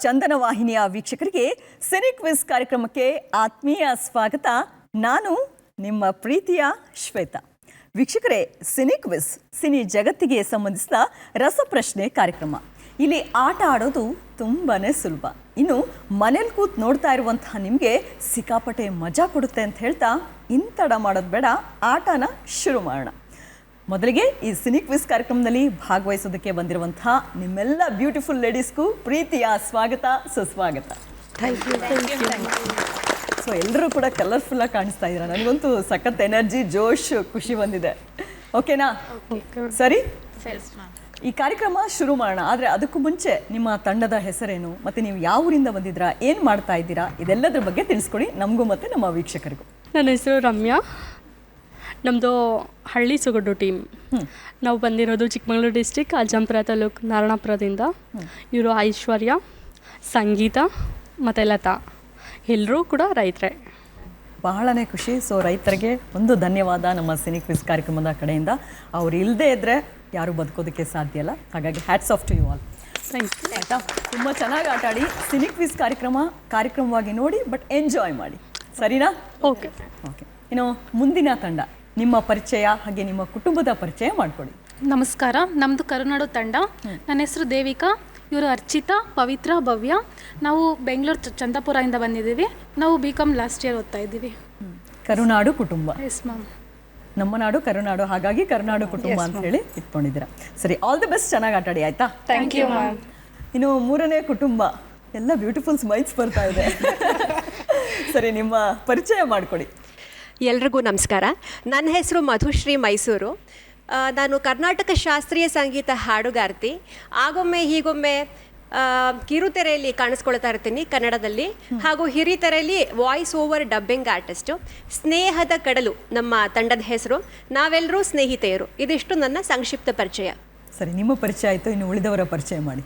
ಚಂದನ ವಾಹಿನಿಯ ವೀಕ್ಷಕರಿಗೆ cine quiz ಕಾರ್ಯಕ್ರಮಕ್ಕೆ ಆತ್ಮೀಯ ಸ್ವಾಗತ. ನಾನು ನಿಮ್ಮ ಪ್ರೀತಿಯ ಶ್ವೇತಾ. ವೀಕ್ಷಕರೇ, ಸಿನಿ ಕ್ವಿಜ್ ಸಿನಿ ಜಗತ್ತಿಗೆ ಸಂಬಂಧಿಸಿದ ರಸಪ್ರಶ್ನೆ ಕಾರ್ಯಕ್ರಮ. ಇಲ್ಲಿ ಆಟ ಆಡೋದು ತುಂಬಾನೇ ಸುಲಭ. ಇನ್ನು ಮನೇಲಿ ಕೂತ್ ನೋಡ್ತಾ ಇರುವಂತಹ ನಿಮಗೆ ಸಿಕ್ಕಾಪಟ್ಟೆ ಮಜಾ ಕೊಡುತ್ತೆ ಅಂತ ಹೇಳ್ತಾ ಇಂತಡ ಮಾಡೋದು ಬೇಡ, ಆಟನ ಶುರು ಮಾಡೋಣ. ಮೊದಲಿಗೆ ಈ ಸಿನಿ ಕ್ವಿಜ್ ಕಾರ್ಯಕ್ರಮದಲ್ಲಿ ಭಾಗವಹಿಸೋದಕ್ಕೆ ಬಂದಿರುವಂತಹ ನಿಮ್ಮೆಲ್ಲ ಬ್ಯೂಟಿಫುಲ್ ಲೇಡೀಸ್ಗೂ ಪ್ರೀತಿಯ ಸ್ವಾಗತ, ಸುಸ್ವಾಗತ. ಸೊ ಎಲ್ಲರೂ ಕೂಡ ಕಲರ್ಫುಲ್ಲಾಗಿ ಕಾಣಿಸ್ತಾ ಇದ್ದೀರಾ. ನನಗಂತೂ ಸಖತ್ ಎನರ್ಜಿ, ಜೋಶ್, ಖುಷಿ ಬಂದಿದೆ. ಓಕೆನಾ? ಸರಿ, ಈ ಕಾರ್ಯಕ್ರಮ ಶುರು ಮಾಡೋಣ. ಆದರೆ ಅದಕ್ಕೂ ಮುಂಚೆ ನಿಮ್ಮ ತಂಡದ ಹೆಸರೇನು, ಮತ್ತು ನೀವು ಯಾವ ಊರಿಂದ ಬಂದಿದ್ದೀರಾ, ಏನು ಮಾಡ್ತಾ ಇದ್ದೀರಾ, ಇದೆಲ್ಲದ್ರ ಬಗ್ಗೆ ತಿಳಿಸ್ಕೊಡಿ ನಮಗೂ ಮತ್ತು ನಮ್ಮ ವೀಕ್ಷಕರಿಗೂ. ನನ್ನ ಹೆಸರು ರಮ್ಯಾ. ನಮ್ಮದು ಹಳ್ಳಿ ಸೊಗಡು ಟೀಮ್. ನಾವು ಬಂದಿರೋದು ಚಿಕ್ಕಮಗಳೂರು ಡಿಸ್ಟಿಕ್, ಅಜ್ಜಂಪುರ ತಾಲೂಕು, ನಾರಾಯಣಪುರದಿಂದ. ಇವರು ಐಶ್ವರ್ಯ, ಸಂಗೀತ ಮತ್ತು ಲತಾ, ಎಲ್ಲರೂ ಕೂಡ ರೈತರೇ. ಬಹಳನೇ ಖುಷಿ. ಸೊ ರೈತರಿಗೆ ಒಂದು ಧನ್ಯವಾದ ನಮ್ಮ ಸಿನಿ ಕ್ವಿಜ್ ಕಾರ್ಯಕ್ರಮದ ಕಡೆಯಿಂದ. ಅವ್ರು ಇಲ್ಲದೇ ಇದ್ದರೆ ಯಾರೂ ಬದುಕೋದಕ್ಕೆ ಸಾಧ್ಯ ಇಲ್ಲ. ಹಾಗಾಗಿ hats off to you all. Thank you. ಆಯಿತಾ? ತುಂಬ ಚೆನ್ನಾಗಿ ಆಟ ಆಡಿ. ಸಿನಿ ಕ್ವಿಜ್ ಕಾರ್ಯಕ್ರಮವಾಗಿ ನೋಡಿ, ಬಟ್ ಎಂಜಾಯ್ ಮಾಡಿ. ಸರಿನಾ? ಓಕೆ. ಇನ್ನು ಮುಂದಿನ ತಂಡ, ನಿಮ್ಮ ಪರಿಚಯ ಹಾಗೆ ನಿಮ್ಮ ಕುಟುಂಬದ ಪರಿಚಯ ಮಾಡಿಕೊಡಿ. ನಮಸ್ಕಾರ, ನಮ್ಮದು ಕರುನಾಡು ತಂಡ. ನನ್ನ ಹೆಸರು ದೇವಿಕಾ, ಇವರು ಅರ್ಚಿತಾ, ಪವಿತ್ರ, ಭವ್ಯ. ನಾವು ಬೆಂಗಳೂರು ಚಂದಾಪುರದಿಂದ ಬಂದಿದ್ದೀವಿ. ನಾವು BCom ಲಾಸ್ಟ್ ಇಯರ್ ಓದ್ತಾ ಇದ್ದೀವಿ. ಕರುನಾಡು ಕುಟುಂಬ. Yes ma'am. ನಮ್ಮ ನಾಡು ಕರುನಾಡು, ಹಾಗಾಗಿ ಕರುನಾಡು ಕುಟುಂಬ ಅಂತ ಹೇಳಿ ಇಟ್ಕೊಂಡಿದ್ದೀರಾ. ಸರಿ, ಆಲ್ ದಿ ಬೆಸ್ಟ್. ಚೆನ್ನಾಗಿ ಆಟ ಆಡಿ. ಆಯ್ತಾ? Thank you ma'am. ಇನ್ನು ಮೂರನೇ ಕುಟುಂಬ. ಎಲ್ಲ ಬ್ಯೂಟಿಫುಲ್ ಸ್ಮೈಲ್ಸ್ ಬರ್ತಾ ಇದೆ. ಸರಿ, ನಿಮ್ಮ ಪರಿಚಯ ಮಾಡಿಕೊಡಿ. ಎಲ್ರಿಗೂ ನಮಸ್ಕಾರ. ನನ್ನ ಹೆಸರು ಮಧುಶ್ರೀ ಮೈಸೂರು. ನಾನು ಕರ್ನಾಟಕ ಶಾಸ್ತ್ರೀಯ ಸಂಗೀತ ಹಾಡುಗಾರ್ತಿ. ಆಗೊಮ್ಮೆ ಹೀಗೊಮ್ಮೆ ಕಿರುತೆರೆಯಲ್ಲಿ ಕಾಣಿಸ್ಕೊಳ್ತಾ ಇರ್ತೀನಿ ಕನ್ನಡದಲ್ಲಿ, ಹಾಗೂ ಹಿರಿತೆರೆಯಲ್ಲಿ ವಾಯ್ಸ್ ಓವರ್ ಡಬ್ಬಿಂಗ್ ಆರ್ಟಿಸ್ಟು. ಸ್ನೇಹದ ಕಡಲು ನಮ್ಮ ತಂಡದ ಹೆಸರು. ನಾವೆಲ್ಲರೂ ಸ್ನೇಹಿತೆಯರು. ಇದಿಷ್ಟು ನನ್ನ ಸಂಕ್ಷಿಪ್ತ ಪರಿಚಯ. ಸರಿ, ನಿಮ್ಮ ಪರಿಚಯ ಆಯಿತು. ಇನ್ನು ಉಳಿದವರ ಪರಿಚಯ ಮಾಡಿ.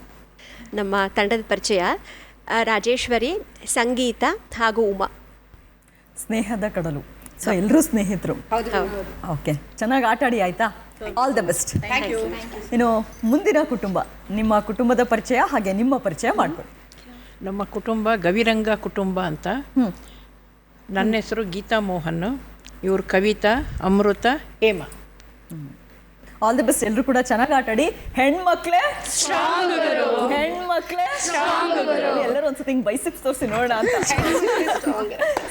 ನಮ್ಮ ತಂಡದ ಪರಿಚಯ ರಾಜೇಶ್ವರಿ, ಸಂಗೀತ ಹಾಗೂ ಉಮಾ. ಸ್ನೇಹದ ಕಡಲು. ಸೊ ಎಲ್ಲರೂ ಸ್ನೇಹಿತರು. ಓಕೆ, ಚೆನ್ನಾಗಿ ಆಟ ಆಡಿ. ಆಯ್ತಾ? All the best. ಇನ್ನು ಮುಂದಿನ ಕುಟುಂಬ, ನಿಮ್ಮ ಕುಟುಂಬದ ಪರಿಚಯ ಹಾಗೆ ನಿಮ್ಮ ಪರಿಚಯ ಮಾಡಿಕೊಡಿ. ನಮ್ಮ ಕುಟುಂಬ ಗವಿರಂಗ ಕುಟುಂಬ ಅಂತ. ನನ್ನ ಹೆಸರು ಗೀತಾ ಮೋಹನ್, ಇವರು Kavitha, Amrutha, Hema. All the best. ಎಲ್ಲರೂ ಕೂಡ ಚೆನ್ನಾಗಿ ಆಟ ಆಡಿ. ಹೆಣ್ಮಕ್ಳೇ ಎಲ್ಲರೂ ಒಂದ್ಸತಿ ಹಿಂಗೆ ಬೈಸಿಪ್ಸ್ ತೋರಿಸಿ ನೋಡೋಣ ಅಂತ.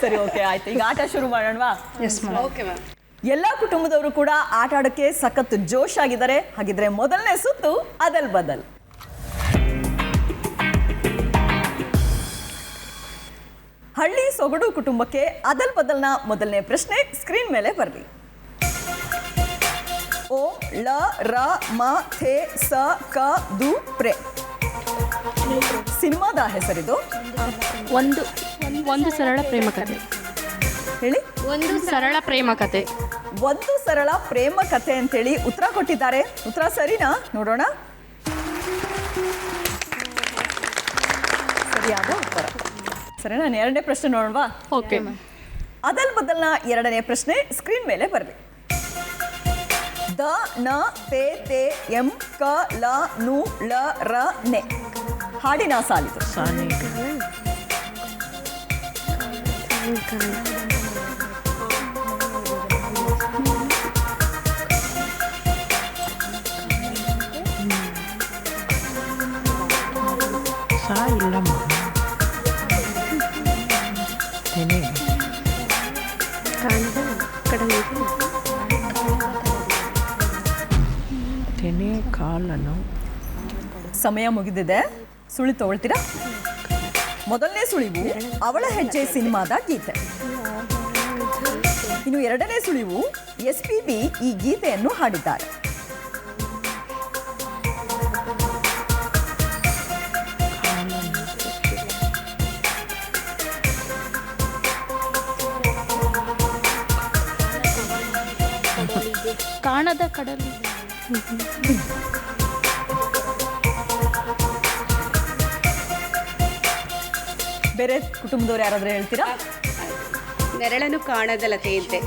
ಸರಿ, ಓಕೆ, ಆಯ್ತು. ಈಗ ಆಟ ಶುರು ಮಾಡೋಣವಾ? ಎಲ್ಲ ಕುಟುಂಬದವರು ಕೂಡ ಆಟ ಆಡೋಕ್ಕೆ ಸಖತ್ ಜೋಶ್ ಆಗಿದ್ದಾರೆ. ಹಾಗಿದ್ರೆ ಮೊದಲನೇ ಸುತ್ತು ಅದಲ್ ಬದಲ್. ಹಳ್ಳಿ ಸೊಗಡು ಕುಟುಂಬಕ್ಕೆ ಅದಲ್ ಬದಲ್ನ ಮೊದಲನೇ ಪ್ರಶ್ನೆ ಸ್ಕ್ರೀನ್ ಮೇಲೆ ಬರ್ಲಿ. ಓ ಳ ರ ಮ ಥೆ ಸ ಕ ದು ಪ್ರೆ. ಸಿನಿಮಾದ ಹೆಸರಿದು. ಒಂದು ಸರಳ ಪ್ರೇಮ ಕಥೆ. ಹೇಳಿ. ಒಂದು ಸರಳ ಪ್ರೇಮ ಕಥೆ. ಒಂದು ಸರಳ ಪ್ರೇಮ ಕಥೆ ಅಂತೇಳಿ ಉತ್ತರ ಕೊಟ್ಟಿದ್ದಾರೆ. ಉತ್ತರ ಸರಿನಾ? ನೋಡೋಣ. ಸರಿಯಾದ ಉತ್ತರ. ಸರಿ, ನಾನು ಎರಡನೇ ಪ್ರಶ್ನೆ ನೋಡೋಣವಾ? ಓಕೆ. ಅದಲ್ ಬದಲ್ನ ಎರಡನೇ ಪ್ರಶ್ನೆ ಸ್ಕ್ರೀನ್ ಮೇಲೆ ಬರಲಿ. ದ ನ ತೇ ತೇ ಎಂ ಕ ಲ ನು ಳ ರ ನೆ. ಹಾಡಿನ ಸಾಲಿದು. ಸಾ ಇಲ್ಲಮ್ಮ. ತೆನೆ ಕಾಲನು. ಸಮಯ ಮುಗಿದಿದೆ. ಸುಳಿ ತಗೊಳ್ತೀರಾ? ಮೊದಲನೇ ಸುಳಿವು ಅವಳ ಹೆಜ್ಜೆ ಸಿನಿಮಾದ ಗೀತೆ. ಇನ್ನು ಎರಡನೇ ಸುಳಿವು SPB ಈ ಗೀತೆಯನ್ನು ಹಾಡಿದ್ದಾರೆ. ಕಾಣದ ಕಡಲು. ಬೇರೆ ಕುಟುಂಬದವ್ರು ಯಾರಾದ್ರೂ ಹೇಳ್ತೀರಾ? ನೆರಳನ್ನು ಕಾಣದ ಲತೆಯಂತೆ.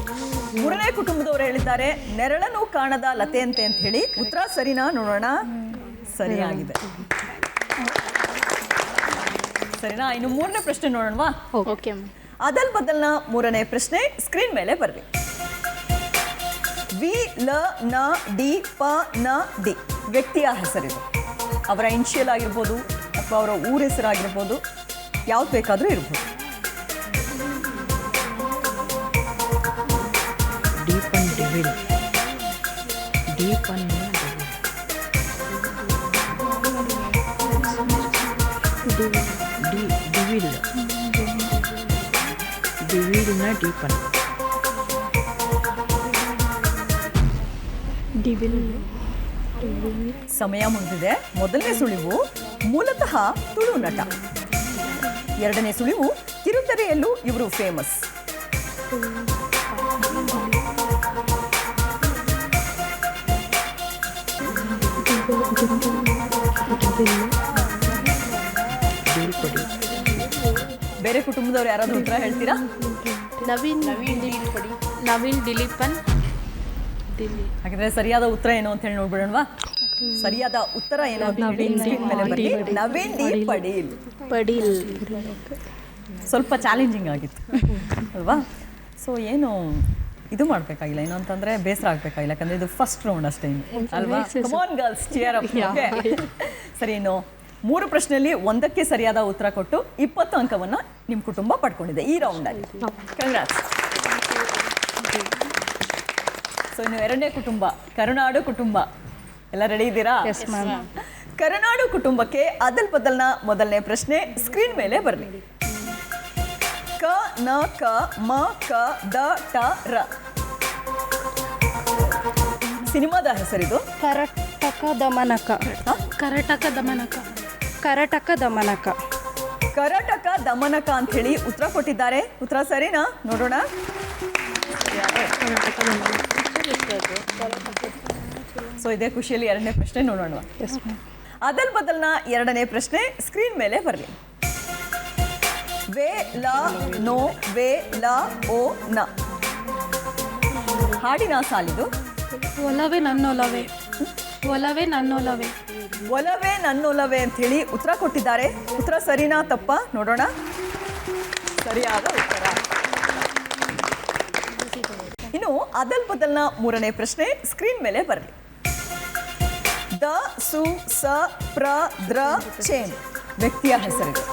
ಮೂರನೇ ಕುಟುಂಬದವರು ಹೇಳಿದ್ದಾರೆ ನೆರಳನ್ನು ಕಾಣದ ಲತೆಯಂತೆ ಅಂತ ಹೇಳಿ. ಉತ್ತರ ಸರಿನಾ? ನೋಡೋಣ. ಸರಿಯಾಗಿದೆ. ಸರಿನಾ? ಇನ್ನು ಮೂರನೇ ಪ್ರಶ್ನೆ ನೋಡೋಣವಾ? ಓಕೆ ಅದಲ್ ಬದಲ್ನ ಮೂರನೇ ಪ್ರಶ್ನೆ ಸ್ಕ್ರೀನ್ ಮೇಲೆ ಬರ್ರಿ. ವಿ ಲ ನ ಡಿ ಪ ನ ಡಿ ವ್ಯಕ್ತಿಯ ಹೆಸರಿದು. ಅವರ ಇನ್ಷಿಯಲ್ ಆಗಿರ್ಬೋದು ಅಥವಾ ಅವರ ಊರ ಹೆಸರಾಗಿರ್ಬೋದು, ಯಾವ್ದು ಬೇಕಾದರೂ ಇರ್ಬೋದು. ಡೀಪನ್ ಡಿವಿಲ್, ಡೀಪನ್ ಡಿವಿಲ್, ಡಿವಿಲ್ನ ಡೀಪನ್. ಸಮಯ ಮುಗಿದಿದೆ. ಮೊದಲನೇ ಸುಳಿವು ಮೂಲತಃ ತುಳು ನಟ. ಎರಡನೇ ಸುಳಿವು ಕಿರುತೆರೆಯಲ್ಲೂ ಇವರು ಫೇಮಸ್. ಬೇರೆ ಕುಟುಂಬದವ್ರು ಯಾರಾದ್ರೂ ಉತ್ತರ ಹೇಳ್ತೀರಾ? ನವೀನ್ ದಿಲೀಪನ್. ಹಾಗಾದ್ರೆ ಸರಿಯಾದ ಉತ್ತರ ಏನು ಅಂತ ಹೇಳಿ ನೋಡ್ಬಿಡೋಣವಾ? ಸರಿಯಾದ ಉತ್ತರ ಏನು ಅಂತ ಹೇಳಿ screen ಮೇಲೆ ಬನ್ನಿ. ನವೀನ್ ಡಿ ಪಡೀಲ್. ಸ್ವಲ್ಪ ಚಾಲೆಂಜಿಂಗ್ ಆಗಿತ್ತು ಅಲ್ವಾ? ಸೊ ಏನು ಇದು ಮಾಡಬೇಕಾಗಿಲ್ಲ, ಏನು ಅಂತಂದ್ರೆ ಬೇಸರ ಆಗಬೇಕಾಗಿಲ್ಲ, ಯಾಕಂದ್ರೆ ಇದು ಫಸ್ಟ್ ರೌಂಡ್ ಅಷ್ಟೇ ಅಲ್ವಾ? Come on girls, cheer up. Okay, ಸರಿ. ಇನ್ನು 3 ಪ್ರಶ್ನೆಯಲ್ಲಿ ಒಂದಕ್ಕೆ ಸರಿಯಾದ ಉತ್ತರ ಕೊಟ್ಟು 20 ಅಂಕವನ್ನು ನಿಮ್ಮ ಕುಟುಂಬ ಪಡ್ಕೊಂಡಿದೆ ಈ ರೌಂಡಲ್ಲಿ. ಕಂಗ್ರಾಟ್ಸ್. ಸೊ ಇನ್ನು ಎರಡನೇ ಕುಟುಂಬ ಕರುನಾಡು ಕುಟುಂಬ. ಎಲ್ಲ ರೆಡಿ ಇದ್ದೀರಾ? ಕರುನಾಡು ಕುಟುಂಬಕ್ಕೆ ಅದಲ್ ಬದಲ್ನ ಮೊದಲನೇ ಪ್ರಶ್ನೆ ಸ್ಕ್ರೀನ್ ಮೇಲೆ ಬರಲಿ. ಕ ನ ಕ ಮ ಕ ದ ಟ ರ ಸಿನಿಮಾದ ಹೆಸರಿದು. ಕರಟಕ ದಮನಕ. ಕರಟಕ ದಮನಕ. ಕರಟಕ ದಮನಕ. ಕರಟಕ ದಮನಕ ಅಂತ ಹೇಳಿ ಉತ್ತರ ಕೊಟ್ಟಿದ್ದಾರೆ. ಉತ್ತರ ಸರಿನಾ? ನೋಡೋಣ. ಸೊ ಇದೇ ಖುಷಿಯಲ್ಲಿ ಎರಡನೇ ಪ್ರಶ್ನೆ ನೋಡೋಣ. ಅದಲ್ ಬದಲ್ನ ಎರಡನೇ ಪ್ರಶ್ನೆ ಸ್ಕ್ರೀನ್ ಮೇಲೆ ಬರಲಿ. ವೇ ಲ ನೋ ವೇ ಲ ಓ ನ ಹಾಡಿನ ಸಾಲಿದು. ಒಲವೇ ನನ್ನೊಲವೇ, ಒಲವೇ ನನ್ನೊಲವೇ. ಒಲವೇ ನನ್ನೊಲವೇ ಅಂತ ಹೇಳಿ ಉತ್ತರ ಕೊಟ್ಟಿದ್ದಾರೆ. ಉತ್ತರ ಸರಿನಾ ತಪ್ಪ? ನೋಡೋಣ. ಸರಿಯಾದ ಉತ್ತರ. ಇನ್ನು ಅದಲ್ ಬದಲ್ನ ಮೂರನೇ ಪ್ರಶ್ನೆ ಸ್ಕ್ರೀನ್ ಮೇಲೆ ಬರಲಿ. ದ ಸು ಸ ಪ್ರ ದ್ರ ಚೇನ್ ವ್ಯಕ್ತಿಯ ಹೆಸರಿದೆ.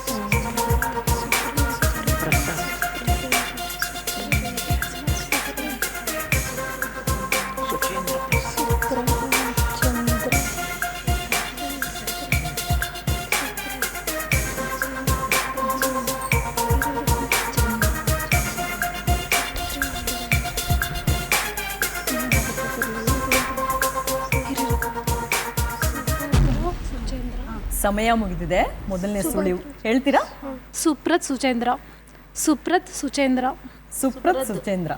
ಸಮಯ ಮುಗಿದಿದೆ. ಮೊದಲನೇ ಸುಳಿವು ಹೇಳ್ತೀರಾ? ಸುಪ್ರತ್ ಸುಚೇಂದ್ರ. ಸುಪ್ರತ್ ಸುಚೇಂದ್ರ. ಸುಪ್ರತ್ ಸುಚೇಂದ್ರ.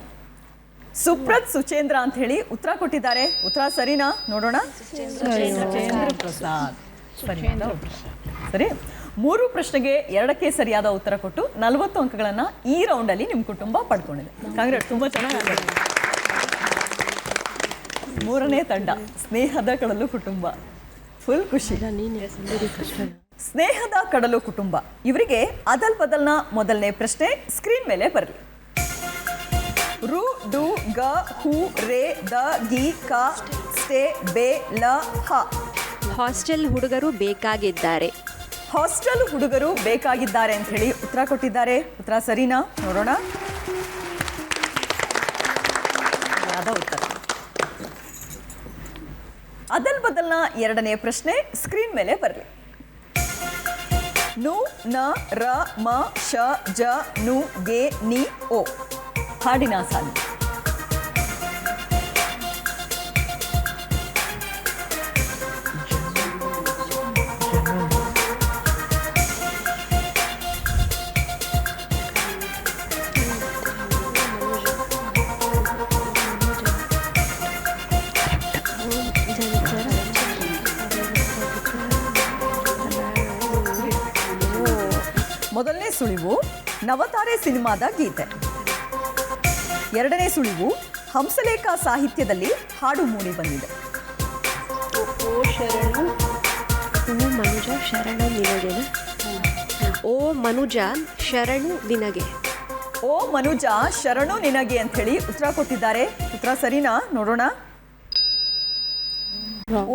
ಸುಪ್ರತ್ ಸುಚೇಂದ್ರ ಅಂತ ಹೇಳಿ ಉತ್ತರ ಕೊಟ್ಟಿದ್ದಾರೆ. ಉತ್ತರ ಸರಿನಾ? ನೋಡೋಣ. ಸುಚೇಂದ್ರ ಪ್ರಸಾದ್ ಸರಿಯಾದ ಉತ್ತರ. ಸರಿ, 3 ಪ್ರಶ್ನೆಗೆ 2ಕ್ಕೆ ಸರಿಯಾದ ಉತ್ತರ ಕೊಟ್ಟು 40 ಅಂಕಗಳನ್ನ ಈ ರೌಂಡಲ್ಲಿ ನಿಮ್ಮ ಕುಟುಂಬ ಪಡ್ಕೊಂಡಿದೆ. ಕಾಂಗ್ರೆಸ್, ತುಂಬಾ ಚೆನ್ನಾಗಿ. ಮೂರನೇ ತಂಡ ಸ್ನೇಹದ ಕಡಲು ಕುಟುಂಬ. ಫುಲ್ ಖುಷಿ. ಸ್ನೇಹದ ಕಡಲು ಕುಟುಂಬ ಇವರಿಗೆ ಅದಲ್ ಬದಲ್ನ ಮೊದಲನೇ ಪ್ರಶ್ನೆ ಸ್ಕ್ರೀನ್ ಮೇಲೆ ಬರಲಿ. ರು ಡು ಗ ಹು ರೇ ದ ಗಿ ಕ ಸ್ಟೇ ಬೆ ಲ ಹ ಹಾಸ್ಟೆಲ್ ಹುಡುಗರು ಬೇಕಾಗಿದ್ದಾರೆ. ಹಾಸ್ಟೆಲ್ ಹುಡುಗರು ಬೇಕಾಗಿದ್ದಾರೆ ಅಂತ ಹೇಳಿ ಉತ್ತರ ಕೊಟ್ಟಿದ್ದಾರೆ. ಉತ್ತರ ಸರಿನಾ? ನೋಡೋಣ. ಯಾವ್ದೋ ಉತ್ತರ. ಅದಲ್ ಬದಲ್ನ ಎರಡನೇ ಪ್ರಶ್ನೆ ಸ್ಕ್ರೀನ್ ಮೇಲೆ ಬರಲಿ. ನು ನ ರ ಮ ಶ ಜ ನು ಗೆ ನಿ ಓ ಹಾಡಿನ ಸಾಲು. ಮೊದಲನೇ ಸುಳಿವು ನವತಾರೆ ಸಿನಿಮಾದ ಗೀತೆ. ಎರಡನೇ ಸುಳಿವು ಹಂಸಲೇಖ ಸಾಹಿತ್ಯದಲ್ಲಿ ಹಾಡು ಮೂಡಿ ಬಂದಿದೆ. ಓ ಮನುಜ ಶರಣ ನಿನಗೆನ. ಓ ಮನುಜ ಶರಣು ನಿನಗೆ. ಓ ಮನುಜ ಶರಣು ನಿನಗೆ ಅಂತ ಹೇಳಿ ಉತ್ತರ ಕೊಟ್ಟಿದ್ದಾರೆ. ಉತ್ತರ ಸರಿನಾ? ನೋಡೋಣ.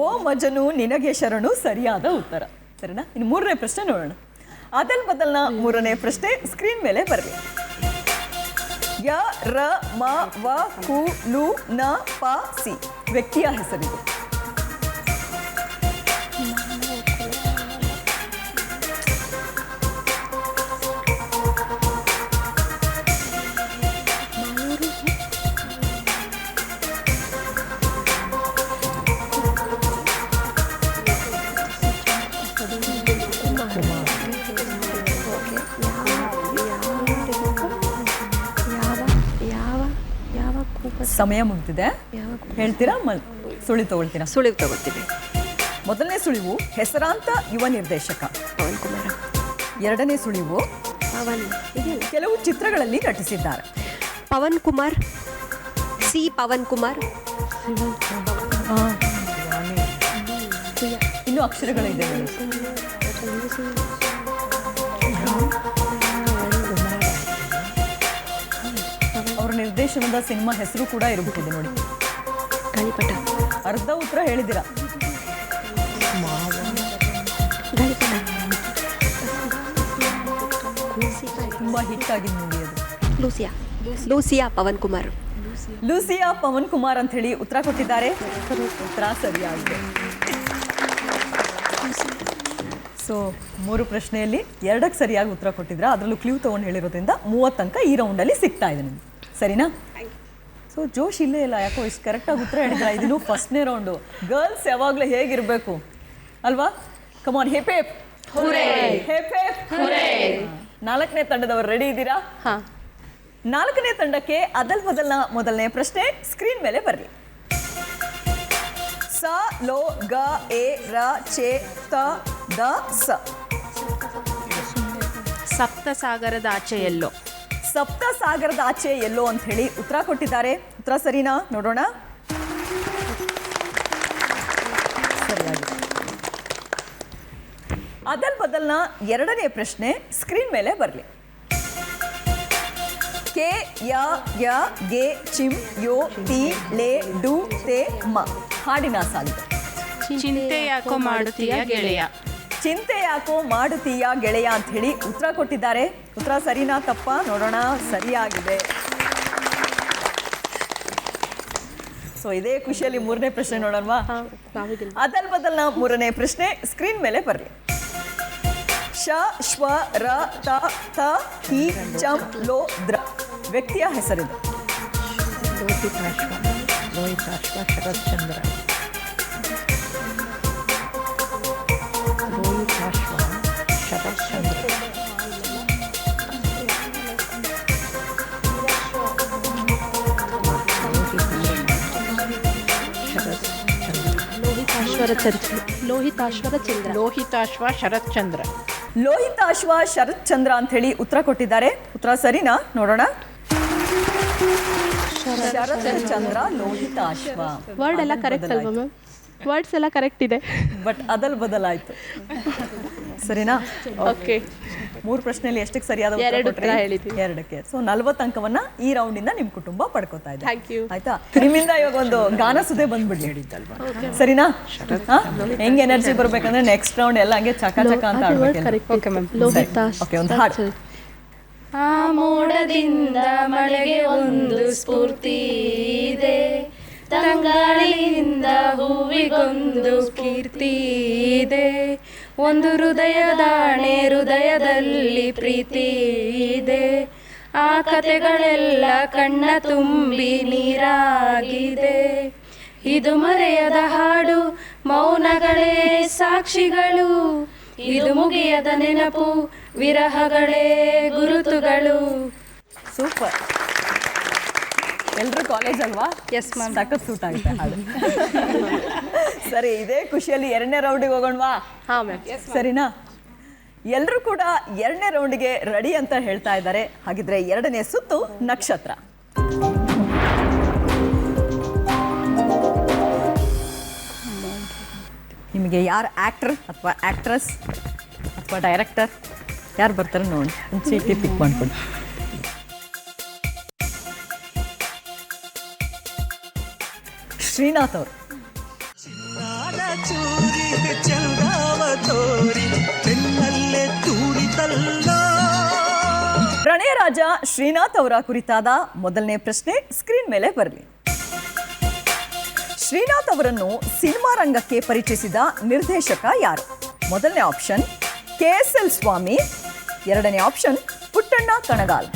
ಓ ಮಜನು ನಿನಗೆ ಶರಣು ಸರಿಯಾದ ಉತ್ತರ. ಸರಿನಾ? ಇನ್ನು ಮೂರನೇ ಪ್ರಶ್ನೆ ನೋಡೋಣ. ಅದಲ್ ಬದಲ್ನ ಮೂರನೇ ಪ್ರಶ್ನೆ ಸ್ಕ್ರೀನ್ ಮೇಲೆ ಬರಲಿ. ಯ ರ ಮ ವ ಕು ಲು ನ ಪ ಸಿ ವ್ಯಕ್ತಿಯ ಹೆಸರಿದೆ. ಸಮಯ ಮುಗಿದಿದೆ. ಹೇಳ್ತೀರಾ? ಸುಳಿವು ತಗೊಳ್ತೀರಾ? ಸುಳಿವು ತಗೊಳ್ತೀವಿ. ಮೊದಲನೇ ಸುಳಿವು ಹೆಸರಾಂತ ಯುವ ನಿರ್ದೇಶಕ ಪವನ್ ಕುಮಾರ. ಎರಡನೇ ಸುಳಿವು ಕೆಲವು ಚಿತ್ರಗಳಲ್ಲಿ ನಟಿಸಿದ್ದಾರೆ. ಪವನ್ ಕುಮಾರ್. ಸಿ ಪವನ್ ಕುಮಾರ್. ಇನ್ನೂ ಅಕ್ಷರಗಳಿದೆ. ಅವರ ನಿರ್ದೇಶನದ ಸಿನಿಮಾ ಹೆಸರು ಕೂಡ ಇರಬಹುದು ನೋಡಿ. ಗಾಳಿಪಟ. ಅರ್ಧ ಉತ್ತರ ಹೇಳಿದ್ದೀರಾ. ತುಂಬಾ ಹಿಟ್ ಆಗಿದ್ದು ಮೂವಿ ಅದು. ಲೂಸಿಯಾ. ಲೂಸಿಯಾ ಪವನ್ ಕುಮಾರ್. ಲೂಸಿಯಾ ಪವನ್ ಕುಮಾರ್ ಅಂತ ಹೇಳಿ ಉತ್ತರ ಕೊಟ್ಟಿದ್ದಾರೆ. ಉತ್ತರ ಸರಿಯಾಗಿದೆ. ಸೊ 3 ಪ್ರಶ್ನೆಯಲ್ಲಿ 2ಕ್ಕೆ ಸರಿಯಾಗಿ ಉತ್ತರ ಕೊಟ್ಟಿದ್ರ. ಅದರಲ್ಲೂ ಕ್ಲೂ ತೊಗೊಂಡು ಹೇಳಿರೋದ್ರಿಂದ 30 ಅಂಕ ಈ ರೌಂಡಲ್ಲಿ ಸಿಗ್ತಾ ಇದೆ ನಿಮ್ಗೆ. ಸರಿನಾ? ಸೊ ಜೋಶ್ ಇಲ್ಲೇ ಇಲ್ಲ. ಯಾಕೋ ಇಷ್ಟು ಕರೆಕ್ಟಾಗಿ ಉತ್ತರ ಹೇಳಿದ್ರ. ಇದನ್ನು ಫಸ್ಟ್ನೇ ರೌಂಡು. ಗರ್ಲ್ಸ್ ಯಾವಾಗಲೂ ಹೇಗಿರಬೇಕು ಅಲ್ವಾ? ಕಮಾನ್, ಹೇಪ್ ಹೇಪ್ ಹೇಪ್ ಹೇಪ್. 4ನೇ ತಂಡದವರು ರೆಡಿ ಇದ್ದೀರಾ? 4ನೇ ತಂಡಕ್ಕೆ ಅದಲ್ ಬದಲ್ನ ಮೊದಲನೇ ಪ್ರಶ್ನೆ ಸ್ಕ್ರೀನ್ ಮೇಲೆ ಬರ್ರಿ. ಸ ಲೋ ಗ ಎ ರ ಚೆ ತ ದ ಸ. ಸಪ್ತಸಾಗರದ ಆಚೆ ಎಲ್ಲೋ. ಸಪ್ತ ಸಾಗರದ ಆಚೆ ಎಲ್ಲೋ ಅಂತ ಹೇಳಿ ಉತ್ತರ ಕೊಟ್ಟಿದ್ದಾರೆ. ಉತ್ತರ ಸರಿನಾ? ನೋಡೋಣ. ಸರಿಯಾಗಿದೆ. ಅದಲ್ ಬದಲ್ನ ಎರಡನೇ ಪ್ರಶ್ನೆ ಸ್ಕ್ರೀನ್ ಮೇಲೆ ಬರಲಿ. ಕೆ ಯ ಯ ಗೆ ಚಿಂ ಯೋ ತಿ ಲೇ ಡು ತೇ ಮ ಹಾಡಿನ ಸಾಲಿದೆ. ಚಿಂತೆ ಯಾಕೋ ಮಾಡುತ್ತೀಯ ಗೆಳೆಯ. ಚಿಂತೆ ಯಾಕೋ ಮಾಡುತ್ತೀಯ ಗೆಳೆಯ ಅಂತ ಹೇಳಿ ಉತ್ತರ ಕೊಟ್ಟಿದ್ದಾರೆ. ಉತ್ತರ ಸರಿನಾ ತಪ್ಪಾ? ನೋಡೋಣ. ಸರಿಯಾಗಿದೆ. ಸೊ ಇದೇ ಖುಷಿಯಲ್ಲಿ ಮೂರನೇ ಪ್ರಶ್ನೆ ನೋಡೋಣವಾ? ಅದಲ್ ಬದಲ್ನ ಮೂರನೇ ಪ್ರಶ್ನೆ ಸ್ಕ್ರೀನ್ ಮೇಲೆ ಬರ್ಲಿ. ಶ ಶ್ವ ರ ತ ಥ ಹಿ ಚಂ ಲೋ ದ್ರ ವ್ಯಕ್ತಿಯ ಹೆಸರಿದೆ. ಲೋಹಿತಾಶ್ವ ಶರತ್ಚಂದ್ರ. ಲೋಹಿತಾಶ್ವ ಶರತ್ಚಂದ್ರ. ಲೋಹಿತಾಶ್ವರ ಚಂದ್ರ. ಲೋಹಿತಾಶ್ವ ಶರತ್ಚಂದ್ರ. ಲೋಹಿತಾಶ್ವ ಶರತ್ ಚಂದ್ರ ಅಂತ ಹೇಳಿ ಉತ್ತರ ಕೊಟ್ಟಿದ್ದಾರೆ. ಉತ್ತರ ಸರಿನಾ? ನೋಡೋಣ. ಶರತ್ ಚಂದ್ರ ಲೋಹಿತಾಶ್ವ. ವರ್ಡ್ ಎಲ್ಲ ಕರೆಕ್ಟ್ ಅಲ್ವಾ ಮ್ಯಾಮ್? ವರ್ಡ್ಸ್ ಎಲ್ಲ ಕರೆಕ್ಟ್ ಇದೆ, ಬಟ್ ಅದಲ್ ಬದಲಾಯಿತು. ಸರಿನಾ? ಓಕೆ. 3 ಪ್ರಶ್ನೆಯಲ್ಲಿ ಎಷ್ಟಕ್ಕೆ ಸರಿಯಾದ ಉತ್ತರ 2 ಕೊಟ್ರಿ? ಉತ್ತರ ಹೇಳಿದ್ದೀವಿ. 2ಕ್ಕೆ. ಸೊ 40 ಅಂಕವನ್ನ ಈ ರೌಂಡ್ ಇಂದ ನಿಮ್ ಕುಟುಂಬ ಪಡ್ಕೋತಾ ಇದೆ. Thank you. ಆಯ್ತಾ? ನಿಮ್ಮಿಂದ ಇವಾಗ ಒಂದು ಗಾನ ಸುದೆ ಬಂದ್ಬಿಡ್ಲಿ. ಹೇಳಿದ್ದಲ್ವಾ? ಸರಿನಾ? ಹೆಂಗ್ ಎನರ್ಜಿ ಬರ್ಬೇಕಂದ್ರೆ ನೆಕ್ಸ್ಟ್ ರೌಂಡ್ ಎಲ್ಲ ಹಂಗೆ ಚಕ ಚಕ ಅಂತ ಆಡ್ಬೇಕು. Okay ma'am. ಲೋಹಿತಾಶ್ವ. ಓಕೆ, ಒಂದು ಹಾಡು. ಆ ಮೋಡದಿಂದ ಮಳೆಗೆ ಒಂದು ಸ್ಫೂರ್ತಿ ಇದೆ, ತಂಗಾಳಿಯಿಂದ ಹೂವಿಗೊಂದು ಕೀರ್ತಿ ಇದೆ, ಒಂದು ಹೃದಯದಾಣೆ ಹೃದಯದಲ್ಲಿ ಪ್ರೀತಿ ಇದೆ, ಆ ಕತೆಗಳೆಲ್ಲ ಕಣ್ಣ ತುಂಬಿ ನೀರಾಗಿದೆ, ಇದು ಮರೆಯದ ಹಾಡು ಮೌನಗಳೇ ಸಾಕ್ಷಿಗಳು, ಇದು ಮುಗಿಯದ ನೆನಪು ವಿರಹಗಳೇ ಗುರುತುಗಳು. ಸೂಪರ್. ಎಲ್ರು ಕಾಲೇಜ್ ಅಲ್ವಾ? Yes ma'am. ಸಖತ್ ಸೂಟ್ ಆಗುತ್ತೆ ಹಾಡು. ಸರಿ, ಇದೇ ಖುಷಿಯಲ್ಲಿ 2ನೇ ರೌಂಡಿಗೆ ಹೋಗೋಣವಾ? ಹಾಂ ಮ್ಯಾಮ್. ಸರಿನಾ? ಎಲ್ಲರೂ ಕೂಡ 2ನೇ ರೌಂಡ್ಗೆ ರೆಡಿ ಅಂತ ಹೇಳ್ತಾ ಇದ್ದಾರೆ. ಹಾಗಿದ್ರೆ 2ನೇ ಸುತ್ತು ನಕ್ಷತ್ರ. ನಿಮಗೆ ಯಾರು ಆಕ್ಟರ್ ಅಥವಾ ಆಕ್ಟ್ರೆಸ್ ಅಥವಾ ಡೈರೆಕ್ಟರ್ ಯಾರು ಬರ್ತಾರೆ ನೋಡಿ, ಒಂದು ಚೀಟಿ ಪಿಕ್ ಮಾಡ್ಕೊಡಿ. ಶ್ರೀನಾಥ್ ಅವರು. ಪ್ರಣಯ ರಾಜ ಶ್ರೀನಾಥ್ ಅವರ ಕುರಿತಾದ ಮೊದಲನೇ ಪ್ರಶ್ನೆ ಸ್ಕ್ರೀನ್ ಮೇಲೆ ಬರಲಿ. ಶ್ರೀನಾಥ್ ಅವರನ್ನು ಸಿನಿಮಾ ರಂಗಕ್ಕೆ ಪರಿಚಯಿಸಿದ ನಿರ್ದೇಶಕ ಯಾರು? ಮೊದಲನೇ ಆಪ್ಷನ್ KSL ಸ್ವಾಮಿ, ಎರಡನೇ option Puttanna Kanagal.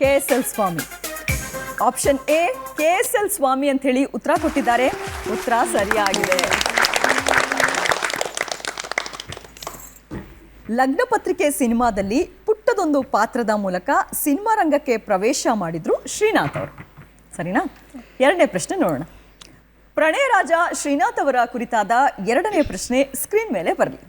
KSL Swamy. Option A KSL Swamy ಅಂತ ಹೇಳಿ ಉತ್ತರ ಕೊಟ್ಟಿದ್ದಾರೆ. ಉತ್ತರ ಸರಿಯಾಗಿದೆ. ಲಗ್ನ ಪತ್ರಿಕೆ ಸಿನಿಮಾದಲ್ಲಿ ಪುಟ್ಟದೊಂದು ಪಾತ್ರದ ಮೂಲಕ ಸಿನಿಮಾ ರಂಗಕ್ಕೆ ಪ್ರವೇಶ ಮಾಡಿದ್ರು ಶ್ರೀನಾಥ್ ಅವರು. ಸರಿನಾ? ಎರಡನೇ ಪ್ರಶ್ನೆ ನೋಡೋಣ. ಪ್ರಣಯ ರಾಜ ಶ್ರೀನಾಥ್ ಅವರ ಕುರಿತಾದ ಎರಡನೇ ಪ್ರಶ್ನೆ ಸ್ಕ್ರೀನ್ ಮೇಲೆ ಬರಲಿ.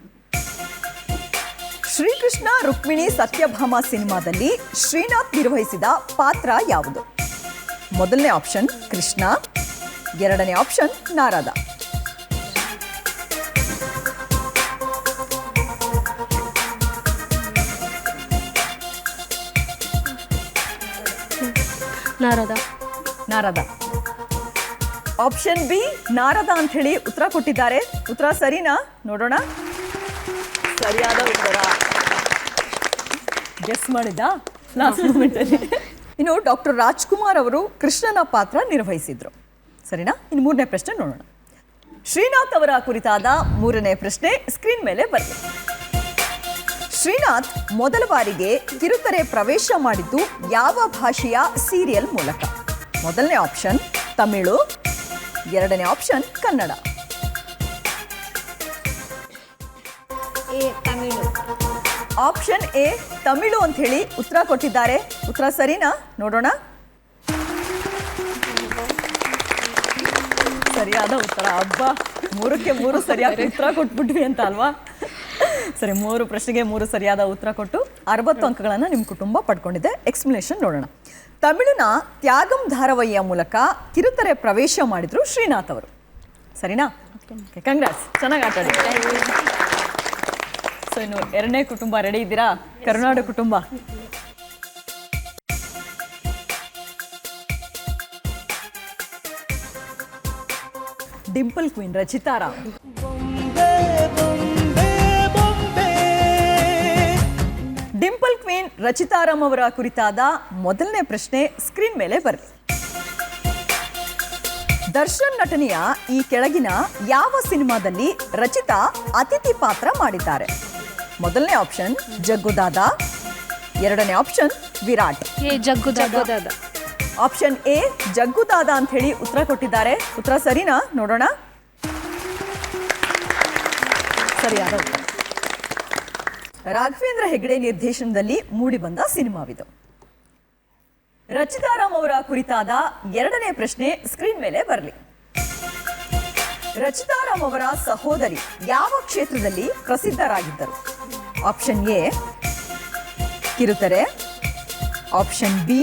ಶ್ರೀಕೃಷ್ಣ ರುಕ್ಮಿಣಿ ಸತ್ಯಭಾಮ ಸಿನಿಮಾದಲ್ಲಿ ಶ್ರೀನಾಥ್ ನಿರ್ವಹಿಸಿದ ಪಾತ್ರ ಯಾವುದು? ಮೊದಲನೇ ಆಪ್ಷನ್ ಕೃಷ್ಣ, ಎರಡನೇ option Narada. Narada. Option B Narada ಅಂತ ಹೇಳಿ ಉತ್ತರ ಕೊಟ್ಟಿದ್ದಾರೆ. ಉತ್ತರ ಸರಿನಾ? ನೋಡೋಣ. ಸರಿಯಾದ ಉತ್ತರ. ಗೆಸ್ ಮಾಡಿದ ಲಾಸ್ಟ್ ಮೂಮೆಂಟ್ ಅಲ್ಲಿ. ಇನ್ನು ಡಾಕ್ಟರ್ ರಾಜ್ಕುಮಾರ್ ಅವರು ಕೃಷ್ಣನ ಪಾತ್ರ ನಿರ್ವಹಿಸಿದ್ರು. ಸರಿನಾ? ಇನ್ನು ಮೂರನೇ ಪ್ರಶ್ನೆ ನೋಡೋಣ. ಶ್ರೀನಾಥ್ ಅವರ ಕುರಿತಾದ ಮೂರನೇ ಪ್ರಶ್ನೆ ಸ್ಕ್ರೀನ್ ಮೇಲೆ ಬರಲಿ. ಶ್ರೀನಾಥ್ ಮೊದಲ ಬಾರಿಗೆ ಕಿರುತೆರೆ ಪ್ರವೇಶ ಮಾಡಿದ್ದು ಯಾವ ಭಾಷೆಯ ಸೀರಿಯಲ್ ಮೂಲಕ? ಮೊದಲನೇ ಆಪ್ಷನ್ ತಮಿಳು, ಎರಡನೇ option Kannada. Option A Tamil ಅಂತ ಹೇಳಿ ಉತ್ತರ ಕೊಟ್ಟಿದ್ದಾರೆ. ಉತ್ತರ ಸರಿನಾ? ನೋಡೋಣ. ಸರಿಯಾದ ಉತ್ತರ. ಹಬ್ಬ, 3ಕ್ಕೆ 3 ಸರಿಯಾಗಿ ಉತ್ತರ ಕೊಟ್ಬಿಟ್ವಿ ಅಂತ ಅಲ್ವಾ? ಸರಿ, 3 ಪ್ರಶ್ನೆಗೆ 3 ಸರಿಯಾದ ಉತ್ತರ ಕೊಟ್ಟು 60 ಅಂಕಗಳನ್ನು ನಿಮ್ಮ ಕುಟುಂಬ ಪಡ್ಕೊಂಡಿದೆ. ಎಕ್ಸ್ಪ್ಲನೇಷನ್ ನೋಡೋಣ. ತಮಿಳಿನ ತ್ಯಾಗಂ ಧಾರಾವಾಹಿಯ ಮೂಲಕ ಕಿರುತೆರೆ ಪ್ರವೇಶ ಮಾಡಿದ್ರು ಶ್ರೀನಾಥ್ ಅವರು. ಸರಿನಾ? ಕಂಗ್ರಾಟ್ಸ್, ಚೆನ್ನಾಗಿ ಆಟ ಆಡಿದ್ರಿ. ಸೊ ಇನ್ನು ಎರಡನೇ ಕುಟುಂಬ ರೆಡಿ ಇದ್ದೀರಾ? ಕರುನಾಡು ಕುಟುಂಬ. ಡಿಂಪಲ್ ಕ್ವೀನ್ ರಚಿತಾರಾಮ್. ಡಿಂಪಲ್ ಕ್ವೀನ್ ರಚಿತಾರಾಮ್ ಅವರ ಕುರಿತಾದ ಮೊದಲನೇ ಪ್ರಶ್ನೆ ಸ್ಕ್ರೀನ್ ಮೇಲೆ ಬರಲಿ. ದರ್ಶನ್ ನಟನೆಯ ಈ ಕೆಳಗಿನ ಯಾವ ಸಿನಿಮಾದಲ್ಲಿ ರಚಿತಾ ಅತಿಥಿ ಪಾತ್ರ ಮಾಡಿದ್ದಾರೆ? ಮೊದಲನೇ ಆಪ್ಷನ್ ಜಗ್ಗುದಾದ, ಎರಡನೇ option Virat. Jaggudada. Option A Jaggudada ಅಂತ ಹೇಳಿ ಉತ್ತರ ಕೊಟ್ಟಿದ್ದಾರೆ. ಉತ್ತರ ಸರಿನಾ? ನೋಡೋಣ. ಸರಿಯಾದ ಉತ್ತರ. ರಾಘವೇಂದ್ರ ಹೆಗಡೆ ನಿರ್ದೇಶನದಲ್ಲಿ ಮೂಡಿಬಂದ ಸಿನಿಮಾವಿದು. ರಚಿತಾರಾಮ್ ಅವರ ಕುರಿತಾದ ಎರಡನೇ ಪ್ರಶ್ನೆ ಸ್ಕ್ರೀನ್ ಮೇಲೆ ಬರಲಿ. ರಚಿತಾರಾಮ್ ಅವರ ಸಹೋದರಿ ಯಾವ ಕ್ಷೇತ್ರದಲ್ಲಿ ಪ್ರಸಿದ್ಧರಾಗಿದ್ದರು? ಆಪ್ಷನ್ ಎ ಕಿರುತೆರೆ, option B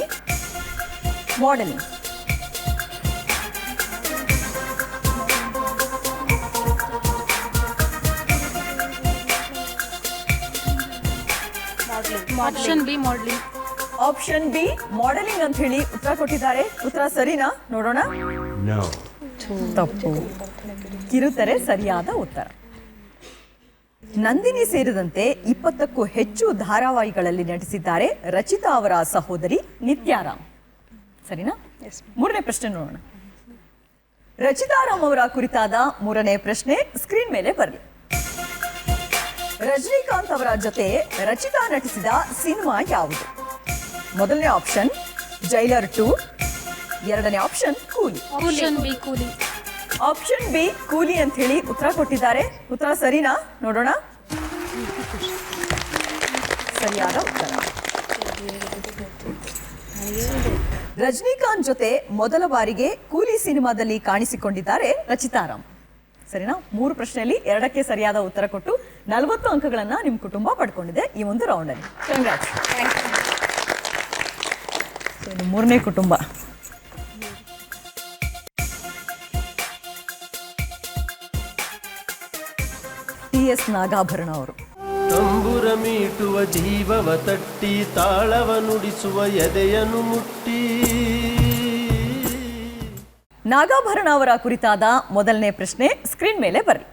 modelling. Option B modelling. Option B modelling ಅಂತ ಹೇಳಿ ಉತ್ತರ ಕೊಟ್ಟಿದ್ದಾರೆ. ಉತ್ತರ ಸರಿನಾ? ನೋಡೋಣ. ತಪ್ಪು. ಕಿರುತೆರೆ ಸರಿಯಾದ ಉತ್ತರ. ನಂದಿನಿ ಸೇರಿದಂತೆ 20ಕ್ಕೂ ಹೆಚ್ಚು ಧಾರಾವಾಹಿಗಳಲ್ಲಿ ನಟಿಸಿದ್ದಾರೆ ರಚಿತಾ ಅವರ ಸಹೋದರಿ ನಿತ್ಯಾರಾಮ್. ಸರಿನಾ? ಮೂರನೇ ಪ್ರಶ್ನೆ ನೋಡೋಣ. ರಚಿತಾರಾಮ್ ಅವರ ಕುರಿತಾದ ಮೂರನೇ ಪ್ರಶ್ನೆ ಸ್ಕ್ರೀನ್ ಮೇಲೆ ಬರಲಿ. ರಜನಿಕಾಂತ್ ಅವರ ಜೊತೆ ರಚಿತಾ ನಟಿಸಿದ ಸಿನಿಮಾ ಯಾವುದು? ಮೊದಲನೇ ಆಪ್ಷನ್ ಜೈಲರ್ 2, ಎರಡನೇ ಆಪ್ಷನ್ ಕೂಲಿ. ಆಪ್ಷನ್ ಬಿ ಕೂಲಿ. ಆಪ್ಷನ್ ಬಿ ಕೂಲಿ ಅಂತ ಹೇಳಿ ಉತ್ತರ ಕೊಟ್ಟಿದ್ದಾರೆ. ಉತ್ತರ ಸರಿನಾ? ನೋಡೋಣ. ಸರಿಯಾದ ಉತ್ತರ. ರಜನಿಕಾಂತ್ ಜೊತೆ ಮೊದಲ ಬಾರಿಗೆ ಕೂಲಿ ಸಿನಿಮಾದಲ್ಲಿ ಕಾಣಿಸಿಕೊಂಡಿದ್ದಾರೆ ರಚಿತಾರಾಮ್. ಸರಿನಾ? 3 ಪ್ರಶ್ನೆಯಲ್ಲಿ 2ಕ್ಕೆ ಸರಿಯಾದ ಉತ್ತರ ಕೊಟ್ಟು 40 ಅಂಕಗಳನ್ನು ನಿಮ್ಮ ಕುಟುಂಬ ಪಡ್ಕೊಂಡಿದೆ ಈ ಒಂದು ರೌಂಡಲ್ಲಿ. ಕಂಗ್ರಾಟ್ಸ್. ಇನ್ನು 3ನೇ ಕುಟುಂಬ. TS ನಾಗಾಭರಣ ಅವರು. ತಂಬುರ ಮೀಟುವ ಜೀವವ ತಟ್ಟಿ ತಾಳವ ನುಡಿಸುವ ಎದೆಯನ್ನು ಮುಟ್ಟಿ. ನಾಗಾಭರಣ ಅವರ ಕುರಿತಾದ ಮೊದಲನೇ ಪ್ರಶ್ನೆ ಸ್ಕ್ರೀನ್ ಮೇಲೆ ಬರಲಿ.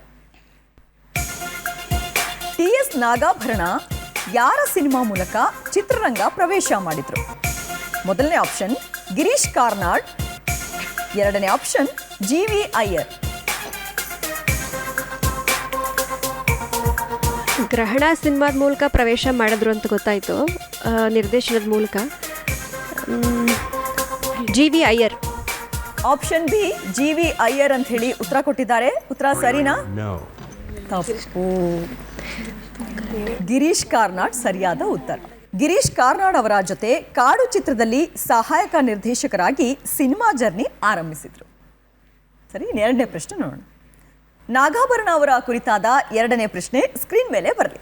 TS ನಾಗಾಭರಣ ಯಾರ ಸಿನಿಮಾ ಮೂಲಕ ಚಿತ್ರರಂಗ ಪ್ರವೇಶ ಮಾಡಿದ್ರು? ಮೊದಲನೇ ಆಪ್ಷನ್ ಗಿರೀಶ್ ಕಾರ್ನಾಡ್, ಎರಡನೇ ಆಪ್ಷನ್ GV ಅಯ್ಯರ್. ಗ್ರಹಣ ಸಿನಿಮಾದ ಮೂಲಕ ಪ್ರವೇಶ ಮಾಡಿದ್ರು ಅಂತ ಗೊತ್ತಾಯಿತು, ನಿರ್ದೇಶನದ ಮೂಲಕ. GV Iyer. Option B GV Iyer ಅಂತ ಹೇಳಿ ಉತ್ತರ ಕೊಟ್ಟಿದ್ದಾರೆ. ಉತ್ತರ ಸರಿನಾ? ತಪ್ಪು. ಗಿರೀಶ್ ಕಾರ್ನಾಡ್ ಸರಿಯಾದ ಉತ್ತರ. ಗಿರೀಶ್ ಕಾರ್ನಾಡ್ ಅವರ ಜೊತೆ ಕಾಡು ಚಿತ್ರದಲ್ಲಿ ಸಹಾಯಕ ನಿರ್ದೇಶಕರಾಗಿ ಸಿನಿಮಾ ಜರ್ನಿ ಆರಂಭಿಸಿದ್ರು. ಸರಿ, ಎರಡನೇ ಪ್ರಶ್ನೆ ನೋಡೋಣ. ನಾಗಾಭರಣ ಅವರ ಕುರಿತಾದ ಎರಡನೇ ಪ್ರಶ್ನೆ ಸ್ಕ್ರೀನ್ ಮೇಲೆ ಬರಲಿ.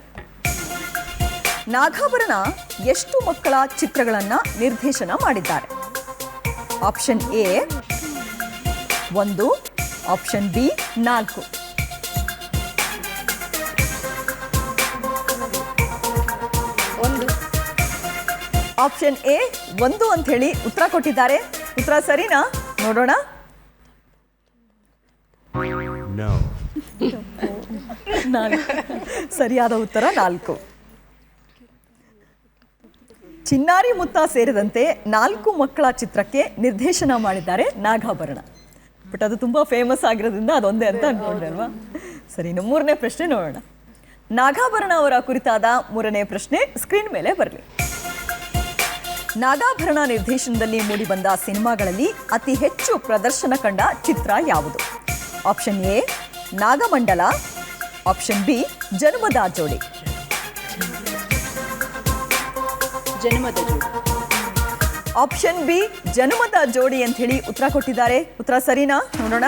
ನಾಗಾಭರಣ ಎಷ್ಟು ಮಕ್ಕಳ ಚಿತ್ರಗಳನ್ನು ನಿರ್ದೇಶನ ಮಾಡಿದ್ದಾರೆ? Option A 1, option B 4. Option A 1 ಅಂತ ಹೇಳಿ ಉತ್ತರ ಕೊಟ್ಟಿದ್ದಾರೆ. ಉತ್ತರ ಸರಿನಾ? ನೋಡೋಣ. ಸರಿಯಾದ ಉತ್ತರ 4. ಚಿನ್ನಾರಿ ಮುತ್ತ ಸೇರಿದಂತೆ 4 ಮಕ್ಕಳ ಚಿತ್ರಕ್ಕೆ ನಿರ್ದೇಶನ ಮಾಡಿದ್ದಾರೆ ನಾಗಾಭರಣ. ಬಟ್ ಅದು ತುಂಬ ಫೇಮಸ್ ಆಗಿರೋದ್ರಿಂದ ಅದೊಂದೇ ಅಂತ ಅನ್ಕೊಂಡ್ರೆ ಅಲ್ವಾ? ಸರಿ, ಇನ್ನು 3ನೇ ಪ್ರಶ್ನೆ ನೋಡೋಣ. ನಾಗಾಭರಣ ಅವರ ಕುರಿತಾದ 3ನೇ ಪ್ರಶ್ನೆ ಸ್ಕ್ರೀನ್ ಮೇಲೆ ಬರಲಿ. ನಾಗಾಭರಣ ನಿರ್ದೇಶನದಲ್ಲಿ ಮೂಡಿಬಂದ ಸಿನಿಮಾಗಳಲ್ಲಿ ಅತಿ ಹೆಚ್ಚು ಪ್ರದರ್ಶನ ಕಂಡ ಚಿತ್ರ ಯಾವುದು? Option A Nagamandala, option B ಜನ್ಮದ ಜೋಡಿ. ಆಪ್ಷನ್ ಬಿ ಜನ್ಮದ ಜೋಡಿ ಅಂತ ಹೇಳಿ ಉತ್ತರ ಕೊಟ್ಟಿದ್ದಾರೆ. ಉತ್ತರ ಸರಿನಾ? ನೋಡೋಣ.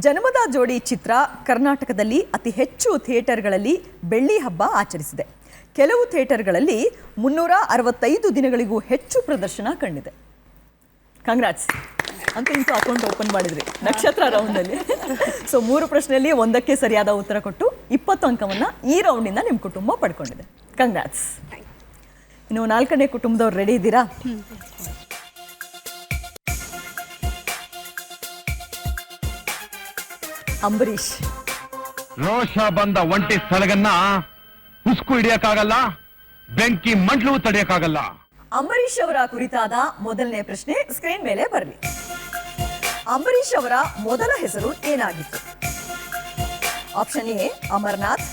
ಜನ್ಮದ ಜೋಡಿ ಚಿತ್ರ ಕರ್ನಾಟಕದಲ್ಲಿ ಅತಿ ಹೆಚ್ಚು ಥಿಯೇಟರ್ಗಳಲ್ಲಿ ಬೆಳ್ಳಿ ಹಬ್ಬ ಆಚರಿಸಿದೆ. ಕೆಲವು ಥಿಯೇಟರ್ಗಳಲ್ಲಿ 365 ದಿನಗಳಿಗೂ ಹೆಚ್ಚು ಪ್ರದರ್ಶನ ಕಂಡಿದೆ. ಕಂಗ್ರಾಟ್ಸ್. ಅಂತ ಇಂತೂ ಅಕೌಂಟ್ ಓಪನ್ ಮಾಡಿದ್ರಿ ನಕ್ಷತ್ರ ರೌಂಡಲ್ಲಿ. ಸೊ 3 ಪ್ರಶ್ನೆಯಲ್ಲಿ 1ಕ್ಕೆ ಸರಿಯಾದ ಉತ್ತರ ಕೊಟ್ಟು 20 ಅಂಕವನ್ನು ಈ ರೌಂಡಿಂದ ನಿಮ್ಮ ಕುಟುಂಬ ಪಡ್ಕೊಂಡಿದೆ. ಕಂಗ್ರಾಟ್ಸ್. ಇನ್ನು 4ನೇ ಕುಟುಂಬದವ್ರು ರೆಡಿ ಇದ್ದೀರಾ? ಅಂಬರೀಶ್. ರೋಷ ಬಂದ ಒಂಟಿ ಸ್ಥಳಗನ್ನ ಹುಸ್ಕು ಹಿಡಿಯಕ್ಕಾಗಲ್ಲ, ಬೆಂಕಿ ಮಂಡ್ಲು ತಡೆಯಕ್ಕಾಗಲ್ಲ. ಅಂಬರೀಶ್ ಅವರ ಕುರಿತಾದ ಮೊದಲನೇ ಪ್ರಶ್ನೆ ಸ್ಕ್ರೀನ್ ಮೇಲೆ ಬರಲಿ. ಅಂಬರೀಶ್ ಅವರ ಮೊದಲ ಹೆಸರು ಏನಾಗಿತ್ತು? Option A Amarnath,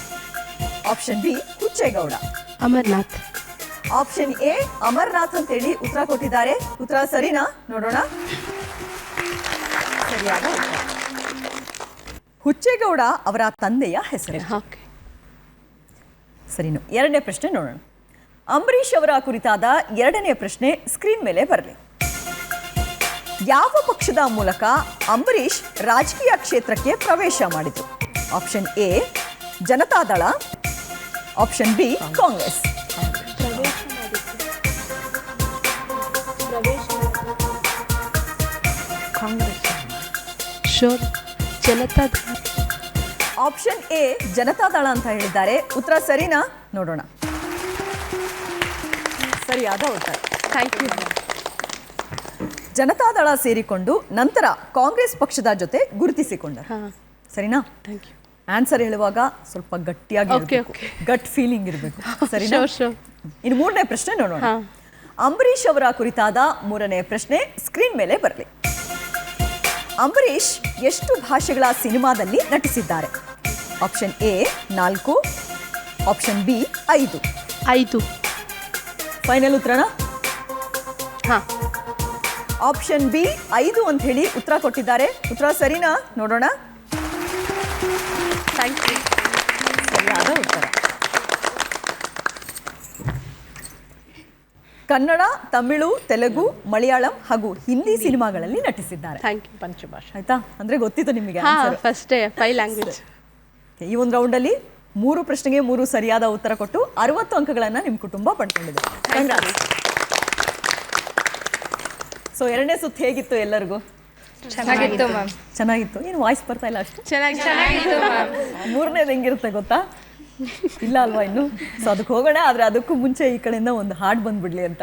option B Huchegowda. Amarnath. Option A Amarnath ಅಂತೇಳಿ ಉತ್ತರ ಕೊಟ್ಟಿದ್ದಾರೆ. ಉತ್ತರ ಸರಿನಾ? ನೋಡೋಣ. ಸರಿಯಾದ ಉತ್ತರ. ಹುಚ್ಚೇಗೌಡ ಅವರ ತಂದೆಯ ಹೆಸರು. ಸರಿನು. 2ನೇ ಪ್ರಶ್ನೆ ನೋಡೋಣ. ಅಂಬರೀಶ್ ಅವರ ಕುರಿತಾದ 2ನೇ ಪ್ರಶ್ನೆ ಸ್ಕ್ರೀನ್ ಮೇಲೆ ಬರಲಿ. ಯಾವ ಪಕ್ಷದ ಮೂಲಕ ಅಂಬರೀಶ್ ರಾಜಕೀಯ ಕ್ಷೇತ್ರಕ್ಕೆ ಪ್ರವೇಶ ಮಾಡಿದ್ರು? Option A Janata Dal, option B Congress. Option A Janata Dal ಅಂತ ಹೇಳಿದ್ದಾರೆ. ಉತ್ತರ ಸರಿನಾ? ನೋಡೋಣ. ಸರಿಯಾದ ಉತ್ತರ. Thank you. ಜನತಾದಳ ಸೇರಿಕೊಂಡು ನಂತರ ಕಾಂಗ್ರೆಸ್ ಪಕ್ಷದ ಜೊತೆ ಗುರುತಿಸಿಕೊಂಡರು. ಸರಿನಾ? Thank you. ಆನ್ಸರ್ ಹೇಳುವಾಗ ಸ್ವಲ್ಪ ಗಟ್ಟಿಯಾಗಿ ಗಟ್ ಫೀಲಿಂಗ್ ಇರಬೇಕು. ಸರಿನಾ? ಇನ್ನು 3ನೇ ಪ್ರಶ್ನೆ ನೋಡೋಣ. ಅಂಬರೀಶ್ ಅವರ ಕುರಿತಾದ 3ನೇ ಪ್ರಶ್ನೆ ಸ್ಕ್ರೀನ್ ಮೇಲೆ ಬರಲಿ. ಅಂಬರೀಶ್ ಎಷ್ಟು ಭಾಷೆಗಳ ಸಿನಿಮಾದಲ್ಲಿ ನಟಿಸಿದ್ದಾರೆ? Option A 4, option B 5. 5. Final ಉತ್ತರನಾ? ಹಾಂ. ಆಪ್ಷನ್ ಬಿ 5 ಅಂತ ಹೇಳಿ ಉತ್ತರ ಕೊಟ್ಟಿದ್ದಾರೆ. ಉತ್ತರ ಸರಿನಾ? ನೋಡೋಣ. Thank you. ಸರಿಯಾದ ಉತ್ತರ. ಕನ್ನಡ, ತಮಿಳು, ತೆಲುಗು, ಮಲಯಾಳಂ ಹಾಗೂ ಹಿಂದಿ ಸಿನಿಮಾಗಳಲ್ಲಿ ನಟಿಸಿದ್ದಾರೆ. Thank you. ಪಂಚಭಾಷೆ. ಆಯ್ತಾ? ಅಂದ್ರೆ ಗೊತ್ತಿತ್ತು ನಿಮಗೆ ಹಾಂ answer. ಫಸ್ಟೇ 5 ಲ್ಯಾಂಗ್ವೇಜ್. ಈ ಒಂದು ರೌಂಡಲ್ಲಿ 3 ಪ್ರಶ್ನೆಗೆ 3 ಸರಿಯಾದ ಉತ್ತರ ಕೊಟ್ಟು 60 ಅಂಕಗಳನ್ನು ನಿಮ್ಮ ಕುಟುಂಬ ಪಡ್ಕೊಂಡಿದೆ. ಸೊ ಎರಡನೇ ಸುತ್ತು ಹೇಗಿತ್ತು ಎಲ್ಲರಿಗೂ? ಚೆನ್ನಾಗಿತ್ತು ಮ್ಯಾಮ್. ಚೆನ್ನಾಗಿತ್ತು. ಏನು ವಾಯ್ಸ್ ಬರ್ತಾ ಇಲ್ಲ ಅಷ್ಟು? ಚೆನ್ನಾಗಿತ್ತು ಮ್ಯಾಮ್. ಮೂರನೇದು ಹೆಂಗಿರುತ್ತೆ ಗೊತ್ತಾ? ಇಲ್ಲ ಅಲ್ವಾ ಇನ್ನು? ಸೊ ಅದಕ್ಕೆ ಹೋಗೋಣ. ಆದರೆ ಅದಕ್ಕೂ ಮುಂಚೆ ಈ ಕಡೆಯಿಂದ ಒಂದು ಹಾಡು ಬಂದ್ಬಿಡ್ಲಿ ಅಂತ.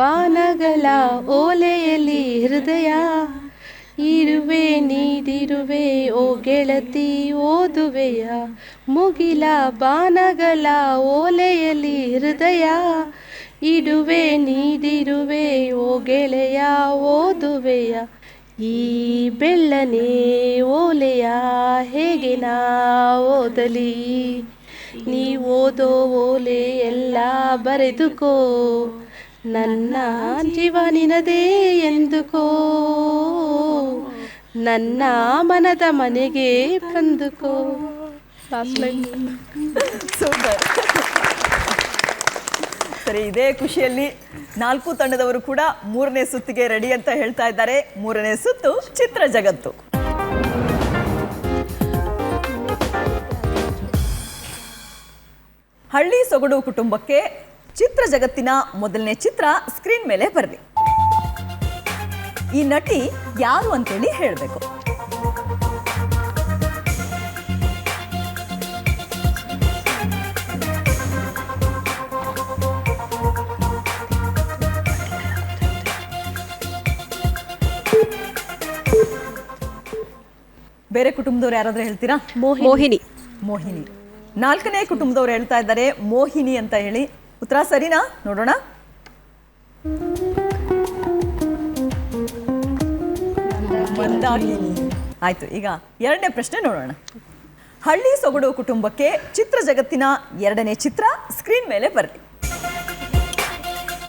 ಬಾನಗಳ ಓಲೆಯಲ್ಲಿ ಹೃದಯ ಇರುವೆ ನೀಡಿರುವೆ ಓ ಗೆಳತಿ ಓದುವೆಯ. ಮುಗಿಲ ಬಾನಗಳ ಓಲೆಯಲ್ಲಿ ಹೃದಯ ಇಡುವೆ ನೀಡಿರುವೆ ಓ ಗೆಳೆಯ ಓದುವೆಯ. ಈ ಬೆಳ್ಳನೆ ಓಲೆಯ ಹೇಗೆ ನಾ ಓದಲಿ, ನೀ ಓದೋ ಓಲೆ ಎಲ್ಲ ಬರೆದುಕೋ, ನನ್ನ ಜೀವ ನಿನದೇ ಎಂದುಕೋ, ನನ್ನ ಮನದ ಮನೆಗೆ ಬಂದುಕೋ. ಸೂಪರ್. ಸರಿ, ಇದೇ ಖುಷಿಯಲ್ಲಿ 4 ತಂಡದವರು ಕೂಡ 3ನೇ ಸುತ್ತಿಗೆ ರೆಡಿ ಅಂತ ಹೇಳ್ತಾ ಇದ್ದಾರೆ. 3ನೇ ಸುತ್ತು ಚಿತ್ರ ಜಗತ್ತು. ಹಳ್ಳಿ ಸೊಗಡು ಕುಟುಂಬಕ್ಕೆ ಚಿತ್ರ ಜಗತ್ತಿನ ಮೊದಲನೇ ಚಿತ್ರ ಸ್ಕ್ರೀನ್ ಮೇಲೆ ಬರಲಿ. ಈ ನಟಿ ಯಾರು ಅಂತೇಳಿ ಹೇಳಬೇಕು. ಬೇರೆ ಕುಟುಂಬದವ್ರು ಯಾರಾದ್ರೂ ಹೇಳ್ತೀರಾ? ಮೋಹಿನಿ. ಮೋಹಿನಿ. 4ನೇ ಕುಟುಂಬದವ್ರು ಹೇಳ್ತಾ ಇದ್ದಾರೆ ಮೋಹಿನಿ ಅಂತ ಹೇಳಿ. ಉತ್ತರ ಸರಿನಾ? ನೋಡೋಣ. ಮಂದಾಕಿನಿ. ಆಯ್ತು. ಈಗ 2ನೇ ಪ್ರಶ್ನೆ ನೋಡೋಣ. ಹಳ್ಳಿ ಸೊಗಡು ಕುಟುಂಬಕ್ಕೆ ಚಿತ್ರ ಜಗತ್ತಿನ 2ನೇ ಚಿತ್ರ ಸ್ಕ್ರೀನ್ ಮೇಲೆ ಬರಲಿ.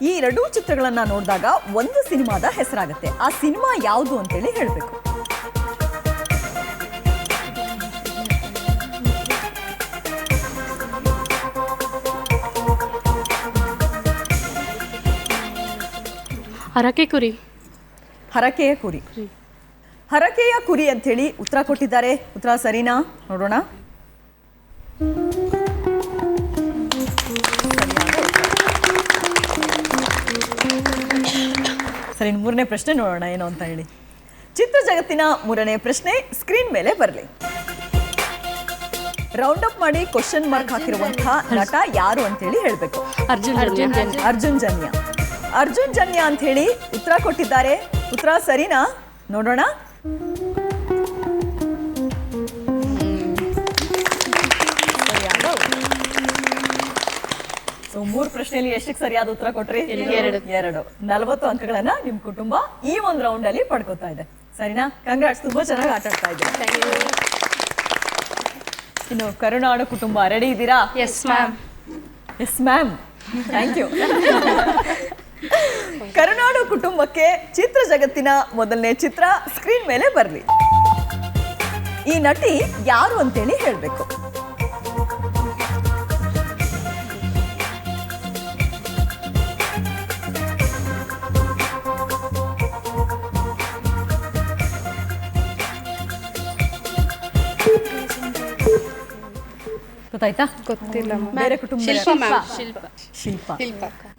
ಈ 2 ಚಿತ್ರಗಳನ್ನ ನೋಡಿದಾಗ ಒಂದು ಸಿನಿಮಾದ ಹೆಸರಾಗುತ್ತೆ. ಆ ಸಿನಿಮಾ ಯಾವುದು ಅಂತೇಳಿ ಹೇಳಬೇಕು. ಹರಕೆ ಕುರಿ. ಹರಕೆಯ ಕುರಿ. ಹರಕೆಯ ಕುರಿ ಅಂಥೇಳಿ ಉತ್ತರ ಕೊಟ್ಟಿದ್ದಾರೆ. ಉತ್ತರ ಸರಿನಾ? ನೋಡೋಣ. ಸರಿ, 3ನೇ ಪ್ರಶ್ನೆ ನೋಡೋಣ ಏನು ಅಂತ ಹೇಳಿ. ಚಿತ್ರ ಜಗತ್ತಿನ 3ನೇ ಪ್ರಶ್ನೆ ಸ್ಕ್ರೀನ್ ಮೇಲೆ ಬರಲಿ. ರೌಂಡ್ ಅಪ್ ಮಾಡಿ ಕ್ವಶನ್ ಮಾರ್ಕ್ ಹಾಕಿರುವಂತಹ ನಟ ಯಾರು ಅಂತೇಳಿ ಹೇಳಬೇಕು. ಅರ್ಜುನ್ ಜನ್ಯ. ಅರ್ಜುನ್ ಜನ್ಯ ಅಂತ ಹೇಳಿ ಉತ್ತರ ಕೊಟ್ಟಿದ್ದಾರೆ. ಉತ್ತರ ಸರಿನಾ? ನೋಡೋಣ. ಸೊ 3 ಪ್ರಶ್ನೆಯಲ್ಲಿ ಎಷ್ಟಕ್ಕೆ ಸರಿಯಾದ ಉತ್ತರ ಕೊಟ್ರಿ? 2. 40 ಅಂಕಗಳನ್ನ ನಿಮ್ ಕುಟುಂಬ ಈ ಒಂದು ರೌಂಡ್ ಅಲ್ಲಿ ಪಡ್ಕೋತಾ ಇದೆ. ಸರಿನಾ? ಕಂಗ್ರಾಟ್ಸ್, ತುಂಬಾ ಚೆನ್ನಾಗಿ ಆಟ ಆಡ್ತಾ ಇದ್ದೀರಾ. ಇನ್ನು ಕರುನಾಡು ಕುಟುಂಬ ರೆಡಿ ಇದ್ದೀರಾ? Yes ma'am. Yes ma'am, thank you. ಕರುನಾಡು ಕುಟುಂಬಕ್ಕೆ ಚಿತ್ರ ಜಗತ್ತಿನ ಮೊದಲನೇ ಚಿತ್ರ ಸ್ಕ್ರೀನ್ ಮೇಲೆ ಬರಲಿ. ಈ ನಟಿ ಯಾರು ಅಂತೇಳಿ ಹೇಳಬೇಕು. ಗೊತ್ತಾಯ್ತಾ? ಗೊತ್ತಿಲ್ಲ. ಬೇರೆ ಕುಟುಂಬ ಶಿಲ್ಪ.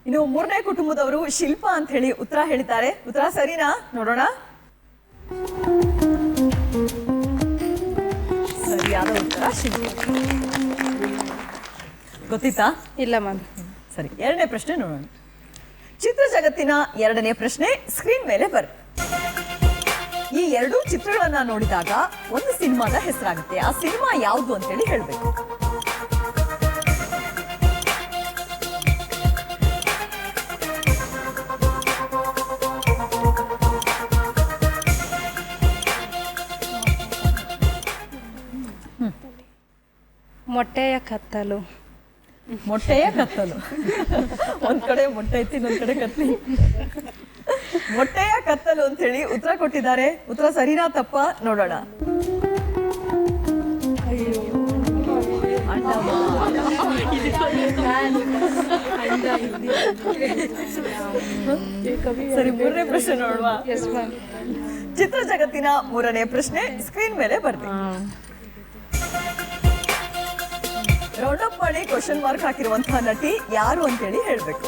ಇನ್ನು 3ನೇ ಕುಟುಂಬದವರು ಶಿಲ್ಪ ಅಂತ ಹೇಳಿ ಉತ್ತರ ಹೇಳಿದ್ದಾರೆ. ಉತ್ತರ ಸರಿನಾ? ನೋಡೋಣ. ಸರಿಯಾದ ಉತ್ತರ ಶಿಲ್ಪ. ಗೊತ್ತಿತ್ತಾ? ಇಲ್ಲ ಮ್ಯಾಮ್. ಸರಿ, 2ನೇ ಪ್ರಶ್ನೆ ನೋಡೋಣ. ಚಿತ್ರ ಜಗತ್ತಿನ 2ನೇ ಪ್ರಶ್ನೆ ಸ್ಕ್ರೀನ್ ಮೇಲೆ ಬರ್. ಈ 2 ಚಿತ್ರಗಳನ್ನ ನೋಡಿದಾಗ ಒಂದು ಸಿನಿಮಾದ ಹೆಸರಾಗುತ್ತೆ. ಆ ಸಿನಿಮಾ ಯಾವುದು ಅಂತೇಳಿ ಹೇಳಬೇಕು. ಮೊಟ್ಟೆಯ ಕತ್ತಲು. ಮೊಟ್ಟೆಯ ಕತ್ತಲು. ಒಂದ್ ಕಡೆ ಮೊಟ್ಟೆ ಐತಿ, ಇನ್ನೊಂದ್ ಕಡೆ ಕತ್ಲಿ. ಮೊಟ್ಟೆಯ ಕತ್ತಲು ಅಂತ ಹೇಳಿ ಉತ್ತರ ಕೊಟ್ಟಿದ್ದಾರೆ. ಉತ್ತರ ಸರಿನಾ ತಪ್ಪಾ? ನೋಡೋಣ. ಸರಿ, ಮೂರನೇ ಪ್ರಶ್ನೆ ನೋಡುವ. ಚಿತ್ರ ಜಗತ್ತಿನ ಮೂರನೇ ಪ್ರಶ್ನೆ ಸ್ಕ್ರೀನ್ ಮೇಲೆ ಬರ್ಲಿ. ರೌಂಡ್ ಅಪ್ ಮಾಡಿ ಕ್ವಶನ್ ಮಾರ್ಕ್ ಹಾಕಿರುವಂತಹ ನಟಿ ಯಾರು ಅಂತೇಳಿ ಹೇಳ್ಬೇಕು.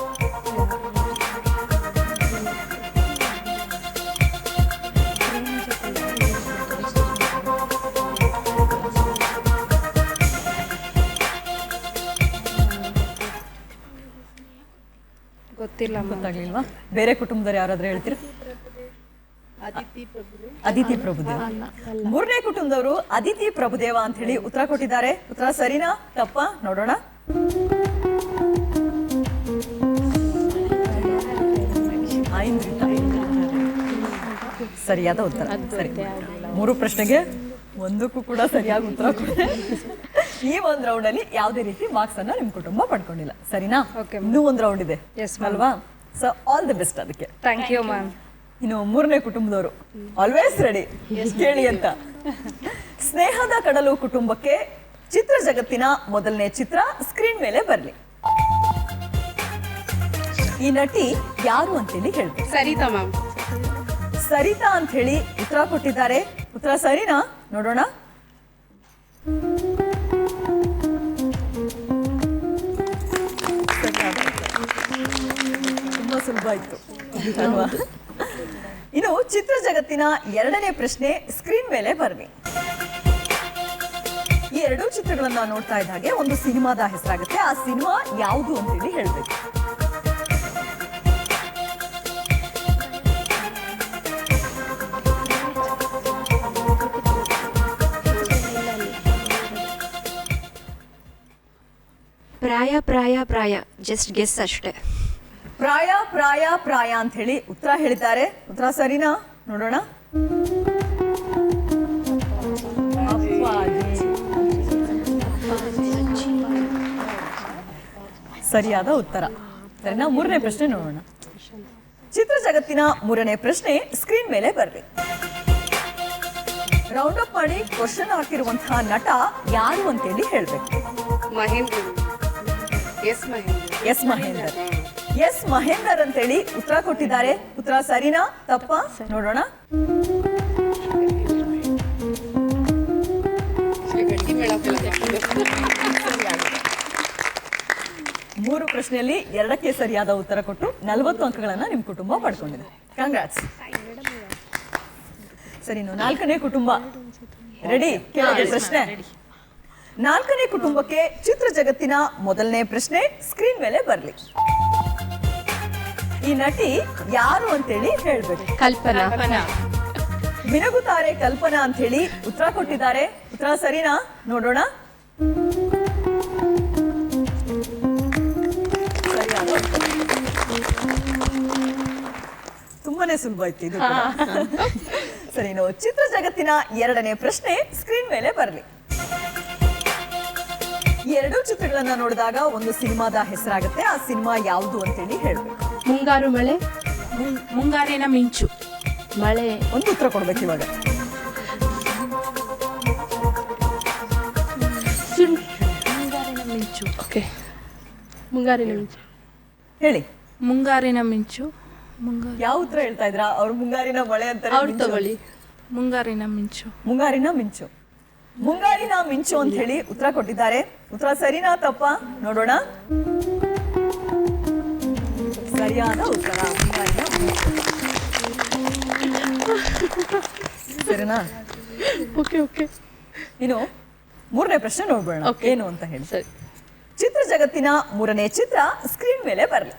ಗೊತ್ತಿಲ್ಲ ಗೊತ್ತಾಗ್ಲಿಲ್ವಾ? ಬೇರೆ ಕುಟುಂಬದವ್ರು ಯಾರಾದ್ರೂ ಹೇಳ್ತೀರಾ? ಅದಿತಿ ಪ್ರಭುದೇವ. ಮೂರನೇ ಕುಟುಂಬದವರು ಅದಿತಿ ಪ್ರಭುದೇವ ಅಂತ ಹೇಳಿ ಉತ್ತರ ಕೊಟ್ಟಿದ್ದಾರೆ. ಉತ್ತರ ಸರಿನಾ ತಪ್ಪ ನೋಡೋಣ. ಸರಿಯಾದ ಉತ್ತರ. ಸರಿ, 3 ಪ್ರಶ್ನೆಗೆ ಒಂದಕ್ಕೂ ಕೂಡ ಸರಿಯಾಗಿ ಉತ್ತರ ಕೊಟ್ಟೆ. ಈ ಒಂದು ರೌಂಡ್ ಅಲ್ಲಿ ಯಾವುದೇ ರೀತಿ ಮಾರ್ಕ್ಸ್ ಅನ್ನ ನಿಮ್ ಕುಟುಂಬ ಪಡ್ಕೊಂಡಿಲ್ಲ. ಸರಿನಾ? ಇನ್ನೂ ಒಂದು ರೌಂಡ್ ಇದೆ ಅಲ್ವಾ? ಸೊ ಆಲ್ ದಿ ಬೆಸ್ಟ್ ಅದಕ್ಕೆ. Thank you ma'am. ಇನ್ನು ಮೂರನೇ ಕುಟುಂಬದವರು ಆಲ್ವೇಸ್ ರೆಡಿ ಕೇಳಿ ಅಂತ. ಸ್ನೇಹದ ಕಡಲು ಕುಟುಂಬಕ್ಕೆ ಚಿತ್ರ ಜಗತ್ತಿನ ಮೊದಲನೇ ಚಿತ್ರ ಸ್ಕ್ರೀನ್ ಮೇಲೆ ಬರ್ಲಿ. ಈ ನಟಿ ಯಾರು ಅಂತೇಳಿ ಹೇಳ್ಬೇಕು. ಸರಿತಾ ಮ್ಯಾಮ್. ಸರಿತಾ ಅಂತ ಹೇಳಿ ಉತ್ತರ ಕೊಟ್ಟಿದ್ದಾರೆ. ಉತ್ತರ ಸರಿನಾ ನೋಡೋಣ. ತುಂಬಾ ಸುಲಭ ಇತ್ತು ಅಲ್ವಾ? ಇನ್ನು ಚಿತ್ರ ಜಗತ್ತಿನ ಎರಡನೇ ಪ್ರಶ್ನೆ ಸ್ಕ್ರೀನ್ ಮೇಲೆ ಬರ್ಲಿ. ಈ ಎರಡೂ ಚಿತ್ರಗಳನ್ನ ನೋಡ್ತಾ ಇದ್ದ ಹಾಗೆ ಒಂದು ಸಿನಿಮಾದ ಹೆಸರಾಗುತ್ತೆ. ಆ ಸಿನಿಮಾ ಯಾವುದು ಅಂತೇಳಿ ಹೇಳ್ಬೇಕು. ಪ್ರಾಯ ಪ್ರಾಯ ಪ್ರಾಯ ಜಸ್ಟ್ ಗೆಸ್ ಅಷ್ಟೇ. ಪ್ರಾಯ ಪ್ರಾಯ ಪ್ರಾಯ ಅಂತ ಹೇಳಿ ಉತ್ತರ ಹೇಳಿದ್ದಾರೆ. ಉತ್ತರ ಸರಿನಾ ನೋಡೋಣ. ಸರಿಯಾದ ಉತ್ತರ. ಸರಿನಾ? ಮೂರನೇ ಪ್ರಶ್ನೆ ನೋಡೋಣ. ಚಿತ್ರ ಜಗತ್ತಿನ ಮೂರನೇ ಪ್ರಶ್ನೆ ಸ್ಕ್ರೀನ್ ಮೇಲೆ ಬರ್ಲಿ. ರೌಂಡ್ ಅಪ್ ಮಾಡಿ ಕ್ವಶನ್ ಹಾಕಿರುವಂತಹ ನಟ ಯಾರು ಅಂತೇಳಿ ಹೇಳ್ಬೇಕು. ಎಸ್ ಮಹೇಂದರ್. ಎಸ್ ಮಹೇಂದರ್ ಅಂತೇಳಿ ಉತ್ತರ ಕೊಟ್ಟಿದ್ದಾರೆ. ಉತ್ತರ ಸರಿನಾ ತಪ್ಪ ನೋಡೋಣ. ಮೂರು ಪ್ರಶ್ನೆಯಲ್ಲಿ 2ಕ್ಕೆ ಸರಿಯಾದ ಉತ್ತರ ಕೊಟ್ಟು 40 ಅಂಕಗಳನ್ನ ನಿಮ್ ಕುಟುಂಬ ಪಡ್ಕೊಂಡಿದೆ. ಕಂಗ್ರಾಟ್ಸ್. ಸರಿ, 4ನೇ ಕುಟುಂಬ ರೆಡಿ? ಕೇಳಿದೆ ಪ್ರಶ್ನೆ. 4ನೇ ಕುಟುಂಬಕ್ಕೆ ಚಿತ್ರ ಜಗತ್ತಿನ ಮೊದಲನೇ ಪ್ರಶ್ನೆ ಸ್ಕ್ರೀನ್ ಮೇಲೆ ಬರ್ಲಿ. ಈ ನಟಿ ಯಾರು ಅಂತೇಳಿ ಹೇಳ್ಬೇಕು. ಕಲ್ಪನಾ. ಮಿನಗುತ್ತಾರೆ ಕಲ್ಪನಾ ಅಂತ ಹೇಳಿ ಉತ್ತರ ಕೊಟ್ಟಿದ್ದಾರೆ. ಉತ್ತರ ಸರಿನಾ ನೋಡೋಣ. ಸರಿಯಾದ ಉತ್ತರ. ತುಂಬಾನೇ ಸುಲಭ ಇತ್ತು ಇದು ಕೂಡ. ಸರಿ, ಚಿತ್ರ ಜಗತ್ತಿನ ಎರಡನೇ ಪ್ರಶ್ನೆ ಸ್ಕ್ರೀನ್ ಮೇಲೆ ಬರ್ಲಿ. ಈ ಎರಡೂ ಚಿತ್ರಗಳನ್ನ ನೋಡಿದಾಗ ಒಂದು ಸಿನಿಮಾದ ಹೆಸರಾಗುತ್ತೆ. ಆ ಸಿನಿಮಾ ಯಾವುದು ಅಂತೇಳಿ ಹೇಳ್ಬೇಕು. ಮುಂಗಾರು ಮಳೆ. ಮುಂಗಾರಿನ ಮಿಂಚು. ಮಳೆ. ಒಂದು ಉತ್ತರ ಕೊಡ್ಬೇಕು ಇವಾಗ. ಮುಂಗಾರಿನ ಮಿಂಚು. ಓಕೆ. ಮುಂಗಾರಿನ ಮಿಂಚು ಹೇಳಿ. ಮುಂಗಾರಿನ ಮಿಂಚು. ಯಾವ ಉತ್ತರ ಹೇಳ್ತಾ ಇದ್ರ? ಅವ್ರು ಮುಂಗಾರಿನ ಮಳೆ ಅಂತಾರೆ. ಅವ್ರು ತಗೊಳ್ಳಿ. ಮುಂಗಾರಿನ ಮಿಂಚು. ಮುಂಗಾರಿನ ಮಿಂಚು. ಮುಂಗಾರಿನ ಮಿಂಚು ಅಂತ ಹೇಳಿ ಉತ್ತರ ಕೊಟ್ಟಿದ್ದಾರೆ. ಉತ್ತರ ಸರಿನಾ ತಪ್ಪ ನೋಡೋಣ. ಸರಿಯಾದ ಉತ್ತರ ಮುಂಗಾರಿನ ಮಿಂಚು. ಸರಿನಾ? ಓಕೆ. ಇನ್ನು ಮೂರನೇ ಪ್ರಶ್ನೆ ನೋಡ್ಬೋಣ ಏನು ಅಂತ ಹೇಳಿ. ಸರಿ. ಚಿತ್ರ ಜಗತ್ತಿನ ಮೂರನೇ ಚಿತ್ರ ಸ್ಕ್ರೀನ್ ಮೇಲೆ ಬರಲಿ.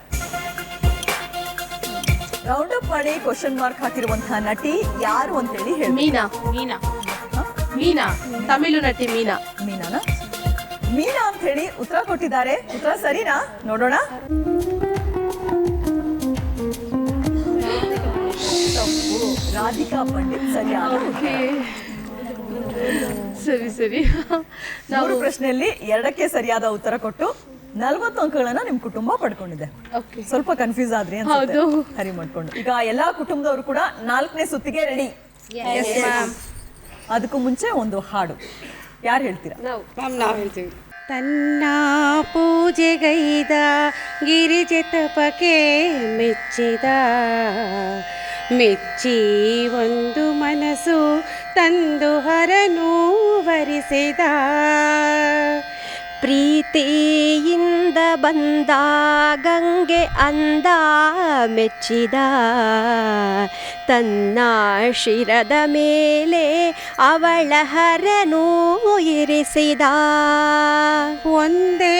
ರೌಂಡ್ ಅಪ್ ಮಾಡಿ ಕ್ವಶನ್ ಮಾರ್ಕ್ ಹಾಕಿರುವಂತಹ ನಟಿ ಯಾರು ಅಂತೇಳಿ ಹೇಳಿ. ಮೀನಾ. ತಮಿಳು ನಟಿ ಮೀನಾ. ಮೀನಾನ? ಮೀನಾ ಅಂತ ಹೇಳಿ ಉತ್ತರ ಕೊಟ್ಟಿದ್ದಾರೆ. ಉತ್ತರ ಸರಿನಾ ನೋಡೋಣ. ರಾಧಿಕಾ ಪಂಡಿತ್ ಸರಿಯಾದ ಉತ್ತರ. ಸರಿ. ಮೂರು ಪ್ರಶ್ನೆಯಲ್ಲಿ 2ಕ್ಕೆ ಸರಿಯಾದ ಉತ್ತರ ಕೊಟ್ಟು 40 ಅಂಕಗಳನ್ನ ನಿಮ್ ಕುಟುಂಬ ಪಡ್ಕೊಂಡಿದೆ. ಸ್ವಲ್ಪ ಕನ್ಫ್ಯೂಸ್ ಆದ್ರಿ ಅನ್ಸುತ್ತೆ ಹರಿ ಮಾಡ್ಕೊಂಡು. ಈಗ ಎಲ್ಲಾ ಕುಟುಂಬದವರು ಕೂಡ 4ನೇ ಸುತ್ತಿಗೆ ರೆಡಿ. ಅದಕ್ಕೂ ಮುಂಚೆ ಒಂದು ಹಾಡು ಯಾರು ಹೇಳ್ತೀರಾ? ನಾವು ಹೇಳ್ತೀವಿ. ತನ್ನ ಪೂಜೆಗೈದ ಗಿರಿಜೆ ತಪಕ್ಕೆ ಮೆಚ್ಚಿದ ಮೆಚ್ಚಿ ಒಂದು ಮನಸ್ಸು ತಂದು ಹರನು ವರಿಸಿದ ಪ್ರೀತಿಯಿಂದ ಬಂದ ಗಂಗೆ ಅಂದ ಮೆಚ್ಚಿದ ತನ್ನ ಶಿರದ ಮೇಲೆ ಅವಳ ಹರನು ಇರಿಸಿದ ಒಂದೇ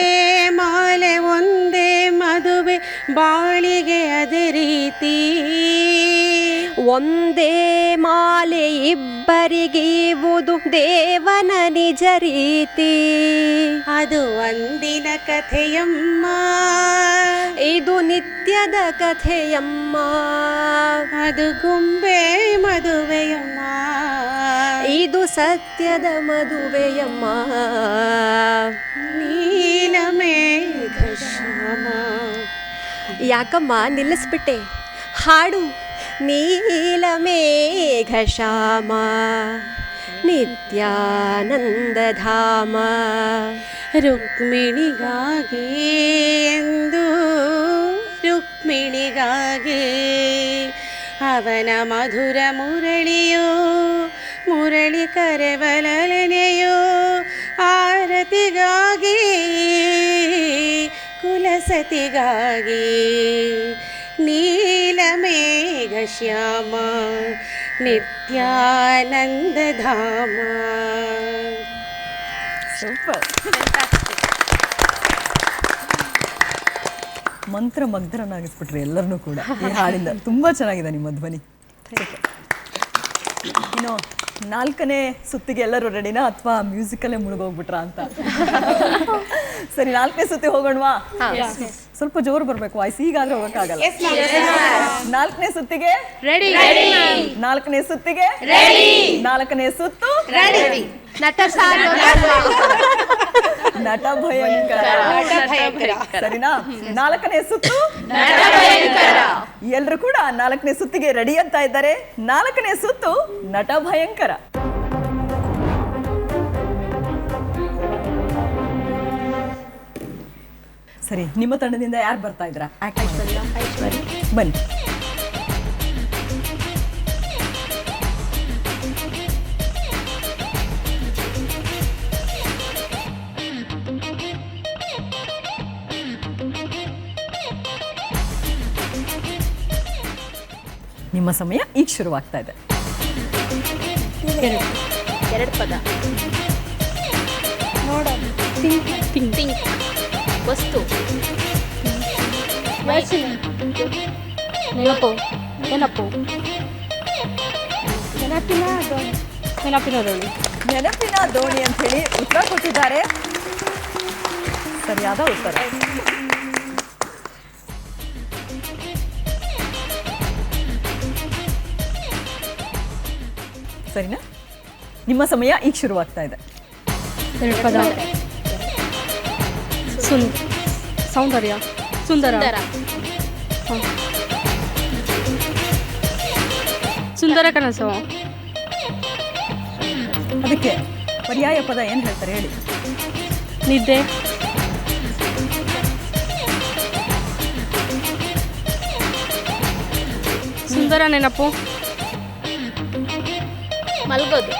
ಮಾಲೆ ಒಂದೇ ಮದುವೆ ಬಾಳಿಗೆ ಅದೇ ರೀತಿ ಒಂದೇ ಮಾಲೆ ಇಬ್ಬರಿಗೀವುದು ದೇವನ ನಿಜ ರೀತಿ ಅದು ಅಂದಿನ ಕಥೆಯಮ್ಮ ಇದು ನಿತ್ಯದ ಕಥೆಯಮ್ಮ ಅದು ಗುಂಬೆ ಮದುವೆಯಮ್ಮ ಇದು ಸತ್ಯದ ಮದುವೆಯಮ್ಮ ನೀಲಮೇಘ ಶ್ಯಾಮ. ಯಾಕಮ್ಮ ನಿಲ್ಲಿಸ್ಬಿಟ್ಟೆ ಹಾಡು ನೀಲಮೇಘ ಶ್ಯಾಮ ನಿತ್ಯಾನಂದಧಾಮ ರುಕ್ಮಿಣಿಗಾಗಿ ಎಂದು ರುಕ್ಮಿಣಿಗಾಗಿ ಅವನ ಮಧುರ ಮುರಳಿಯೋ ಮುರಳಿ ಕರೆವಲನೆಯೋ ಆರತಿಗಾಗಿ ಕುಲಸತಿಗಾಗಿ ನೀಲಮೇಘ ಶ್ಯಾಮ ನಿತ್ಯಾನಂದಧಾಮ. ಸೂಪರ್. ಮಂತ್ರಮಗ್ಧರನ್ನಾಗಿಸ್ಬಿಟ್ರಿ ಎಲ್ಲರನ್ನೂ ಕೂಡ ಈ ಹಾಡಿಂದ. ತುಂಬ ಚೆನ್ನಾಗಿದೆ ನಿಮ್ಮ ಧ್ವನಿ. ಇನ್ನು 4ನೇ ಸುತ್ತಿಗೆ ಎಲ್ಲರೂ ರೆಡಿನಾ ಅಥವಾ ಮ್ಯೂಸಿಕಲ್ಲೇ ಮುಳುಗೋಗ್ಬಿಟ್ರಾ ಅಂತ? ಸರಿ, 4ನೇ ಸುತ್ತಿಗೆ ಹೋಗೋಣವಾ? ಸ್ವಲ್ಪ ಜೋರು ಬರಬೇಕು ವಾಯ್ಸ್, ಈಗಾದ್ರೆ ಹೋಗಕ್ಕಾಗಲ್ಲ. 4ನೇ ಸುತ್ತಿಗೆ ರೆಡಿ. 4ನೇ ಸುತ್ತಿಗೆ ರೆಡಿ. 4ನೇ ಸುತ್ತು ನಟ ಭಯಂಕರ. ಸರಿನಾ? 4ನೇ ಸುತ್ತು ಎಲ್ರು ಕೂಡ 4ನೇ ಸುತ್ತಿಗೆ ರೆಡಿ ಅಂತ ಇದ್ದಾರೆ. 4ನೇ ಸುತ್ತು ನಟ ಭಯಂಕರ. ಸರಿ, ನಿಮ್ಮ ತಂಡದಿಂದ ಯಾರು ಬರ್ತಾ ಇದ್ರ? ಬನ್ನಿ. ನಿಮ್ಮ ಸಮಯ ಈಗ ಶುರುವಾಗ್ತಾ ಇದೆ. 2 ಪದ. ನೋಡೋದು. ಥಿಂಕ್. ವಸ್ತು. ನೆನಪು. ನೆನಪಿನ ದೋಣಿ. ನೆನಪಿನ ದೋಣಿ ಅಂತ ಹೇಳಿ ಉತ್ತರ ಕೊಟ್ಟಿದ್ದಾರೆ. ಸರಿಯಾದ ಉತ್ತರ. ಸರಿನಾ? ನಿಮ್ಮ ಸಮಯ ಈಗ ಶುರುವಾಗ್ತಾ ಇದೆ. 2 ಪದ. ಸೌಂದರ್ಯ. ಸುಂದರ. ಸುಂದರ ಕನಸು. ಅದಕ್ಕೆ ಪರ್ಯಾಯ ಪದ ಏನು ಹೇಳ್ತಾರೆ ಹೇಳಿ? ನಿದ್ದೆ. ಸುಂದರ ನೆನಪು. ಮಲ್ಗೋದು.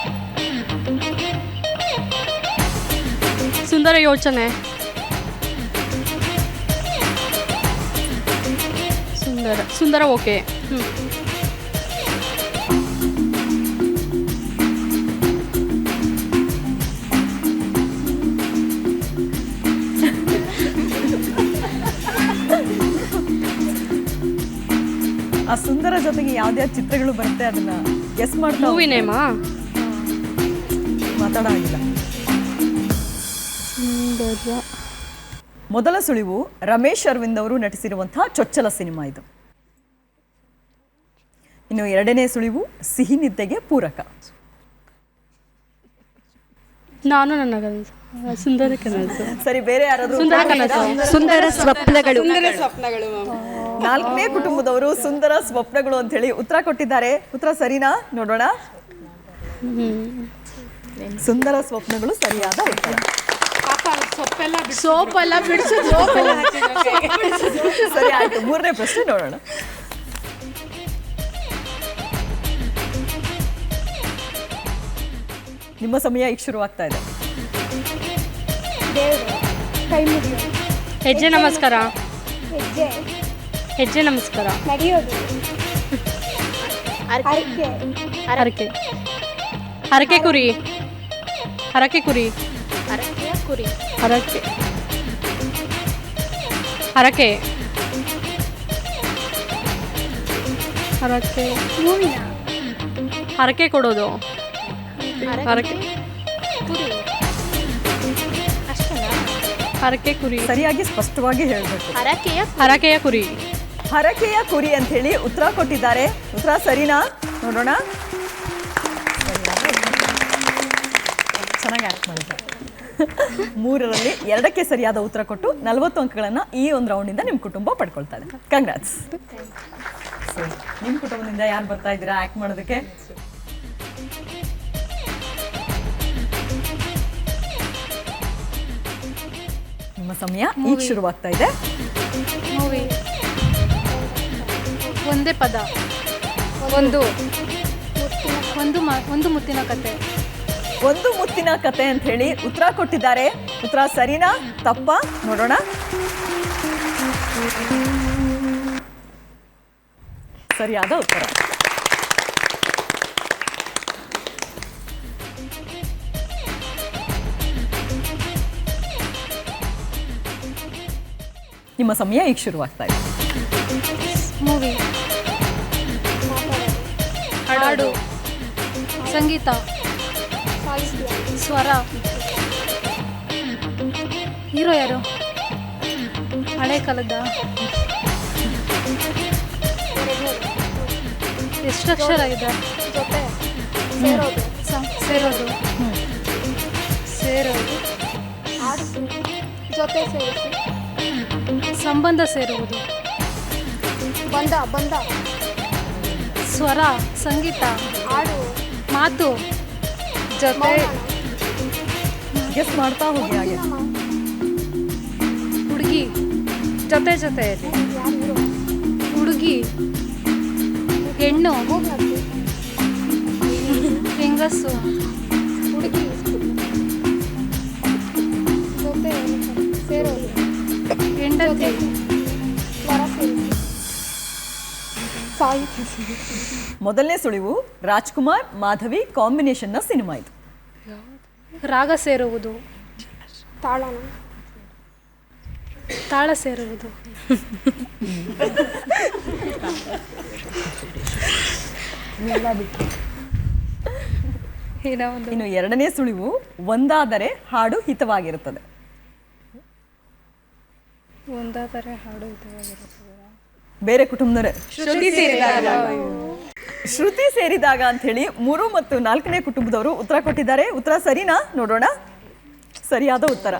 ಸುಂದರ ಯೋಚನೆ. ಸುಂದರ ಓಕೆ. ಆ ಸುಂದರ ಜೊತೆಗೆ ಯಾವ್ದ್ಯಾವ ಚಿತ್ರಗಳು ಬರುತ್ತೆ ಅದನ್ನ ಗೆಸ್ ಮಾಡ್ತಾ ಮೂವಿ ನೇಮಾ? ಮಾತಾಡೋಂಗಿಲ್ಲ. ಮೊದಲ ಸುಳಿವು ರಮೇಶ್ ಅರವಿಂದ್ ಅವರು ನಟಿಸಿರುವಂತಹ ಚೊಚ್ಚಲ ಸಿನಿಮಾ ಇದು. ಇನ್ನು 2ನೇ ಸುಳಿವು ಸಿಹಿ ನಿದ್ದೆಗೆ ಪೂರಕ. ನಾನು ನನ್ನ ಕನಸು. ಸುಂದರ ಕನಸು. ಸರಿ, ಬೇರೆ ಯಾರಾದ್ರೂ? ಸುಂದರ ಕನಸು. ಸುಂದರ ಸ್ವಪ್ನಗಳು. 4ನೇ ಕುಟುಂಬದವರು ಸುಂದರ ಸ್ವಪ್ನಗಳು ಅಂತ ಹೇಳಿ ಉತ್ತರ ಕೊಟ್ಟಿದ್ದಾರೆ. ಉತ್ತರ ಸರಿನಾ? ನೋಡೋಣ. ಸುಂದರ ಸ್ವಪ್ನಗಳು ಸರಿಯಾದ ಉತ್ತರ. ಸೋಪೆಲ್ಲ ಬಿಡಿಸೋದು ಸೋಪೆಲ್ಲ ಸರಿ ಆಯ್ತು, ಮೂರನೇ ಪ್ರಶ್ನೆ ನೋಡೋಣ. ನಿಮ್ಮ ಸಮಯ ಈಗ ಶುರುವಾಗ್ತಾ ಇದೆ. ಹೆಜ್ಜೆ ನಮಸ್ಕಾರ. ಹೆಜ್ಜೆ ನಮಸ್ಕಾರ. ಹರಕೆ. ಹರಕೆ ಕುರಿ. ಹರಕೆ ಕುರಿ. ಹರಕೆಯ ಕುರಿ. ಹರಕೆ. ಹರಕೆ. ಹರಕೆ. ಹರಕೆ ಕೊಡೋದು. ಹರಕೆ. ಕುರಿ ಅಷ್ಟಲ್ಲ. ಹರಕೆ ಕುರಿ. ಸರಿಯಾಗಿ ಸ್ಪಷ್ಟವಾಗಿ ಹೇಳಬೇಕು. ಹರಕೆಯ ಹರಕೆಯ ಕುರಿ. ಹರಕೆಯ ಕುರಿ ಅಂತ ಹೇಳಿ ಉತ್ತರ ಕೊಟ್ಟಿದ್ದಾರೆ. ಉತ್ತರ ಸರಿನಾ? ನೋಡೋಣ. ಚೆನ್ನಾಗಿ ಆಕ್ಟ್ ಮಾಡಿದ್ದಾರೆ. 3ರಲ್ಲಿ 2ಕ್ಕೆ ಸರಿಯಾದ ಉತ್ತರ ಕೊಟ್ಟು 40 ಅಂಕಗಳನ್ನು ಈ ಒಂದು ರೌಂಡಿಂದ ನಿಮ್ಮ ಕುಟುಂಬ ಪಡ್ಕೊಳ್ತಾ ಇದೆ. ಕಂಗ್ರಾಟ್ಸ್. ನಿಮ್ಮ ಕುಟುಂಬದಿಂದ ಯಾರು ಬರ್ತಾ ಇದ್ದೀರಾ ಆಕ್ಟ್ ಮಾಡೋದಕ್ಕೆ? ನಿಮ್ಮ ಸಮಯ ಈಗ ಶುರುವಾಗ್ತಾ ಇದೆ. ಮೂವಿ. ಒಂದೇ ಪದ. ಒಂದು. ಒಂದು ಮುತ್ತಿನ ಕತೆ. ಒಂದು ಮುತ್ತಿನ ಕತೆ ಅಂತ ಹೇಳಿ ಉತ್ತರ ಕೊಟ್ಟಿದ್ದಾರೆ. ಉತ್ತರ ಸರಿನಾ ತಪ್ಪಾ ನೋಡೋಣ. ಸರಿಯಾದ ಉತ್ತರ. ನಿಮ್ಮ ಸಮಯ ಈಗ ಶುರುವಾಗ್ತಾ ಇದೆ. ಮೂವಿ. ಹಾಡು. ಸಂಗೀತ. ಸ್ವರ. ಹೀರೋ ಯಾರು? ಹಳೆ ಕಾಲದ. ಎಷ್ಟು ಅಕ್ಷರ ಇದೆ? ಸೇರೋದು. ಸೇರೋದು. ಜೊತೆ ಸೇರಿಸಿ. ಸಂಬಂಧ ಸೇರುವುದು. ಬಂದ. ಸ್ವರ. ಸಂಗೀತ. ಹಾಡು. ಮಾತು. ಜೊತೆ. ಗೆಸ್ ಮಾಡ್ತಾ ಹೋಗಿ ಹಾಗೆ. ಹುಡುಗಿ. ಜೊತೆ. ಹುಡುಗಿ. ಹೆಣ್ಣು. ಹೆಂಗಸು. ಹುಡುಗಿ. ಜೊತೆ ಸೇರೋದು. ಹೆಂಡತಿ. ಸ್ವರ ಸೇರಿಸಿ. ಸಾಹಿತ್ಯ. ಮೊದಲನೇ ಸುಳಿವು ರಾಜ್ಕುಮಾರ್ ಮಾಧವಿ ಕಾಂಬಿನೇಷನ್ನ ಸಿನಿಮಾ ಇದು. ರಾಗ ಸೇರುವುದು. ತಾಳ ಸೇರುವುದು. ಇನ್ನು ಎರಡನೇ ಸುಳಿವು ಒಂದಾದರೆ ಹಾಡು ಹಿತವಾಗಿರುತ್ತದೆ. ಒಂದಾದರೆ ಹಾಡು ಹಿತವಾಗಿರುತ್ತದೆ. ಬೇರೆ ಕುಟುಂಬದವರೇ ಶ್ರುತಿ ಸೇರಿದಾಗ ಅಂತ ಹೇಳಿ 3 ಮತ್ತು 4ನೇ ಕುಟುಂಬದವರು ಉತ್ತರ ಕೊಟ್ಟಿದ್ದಾರೆ. ಉತ್ತರ ಸರಿನಾ ನೋಡೋಣ. ಸರಿಯಾದ ಉತ್ತರ.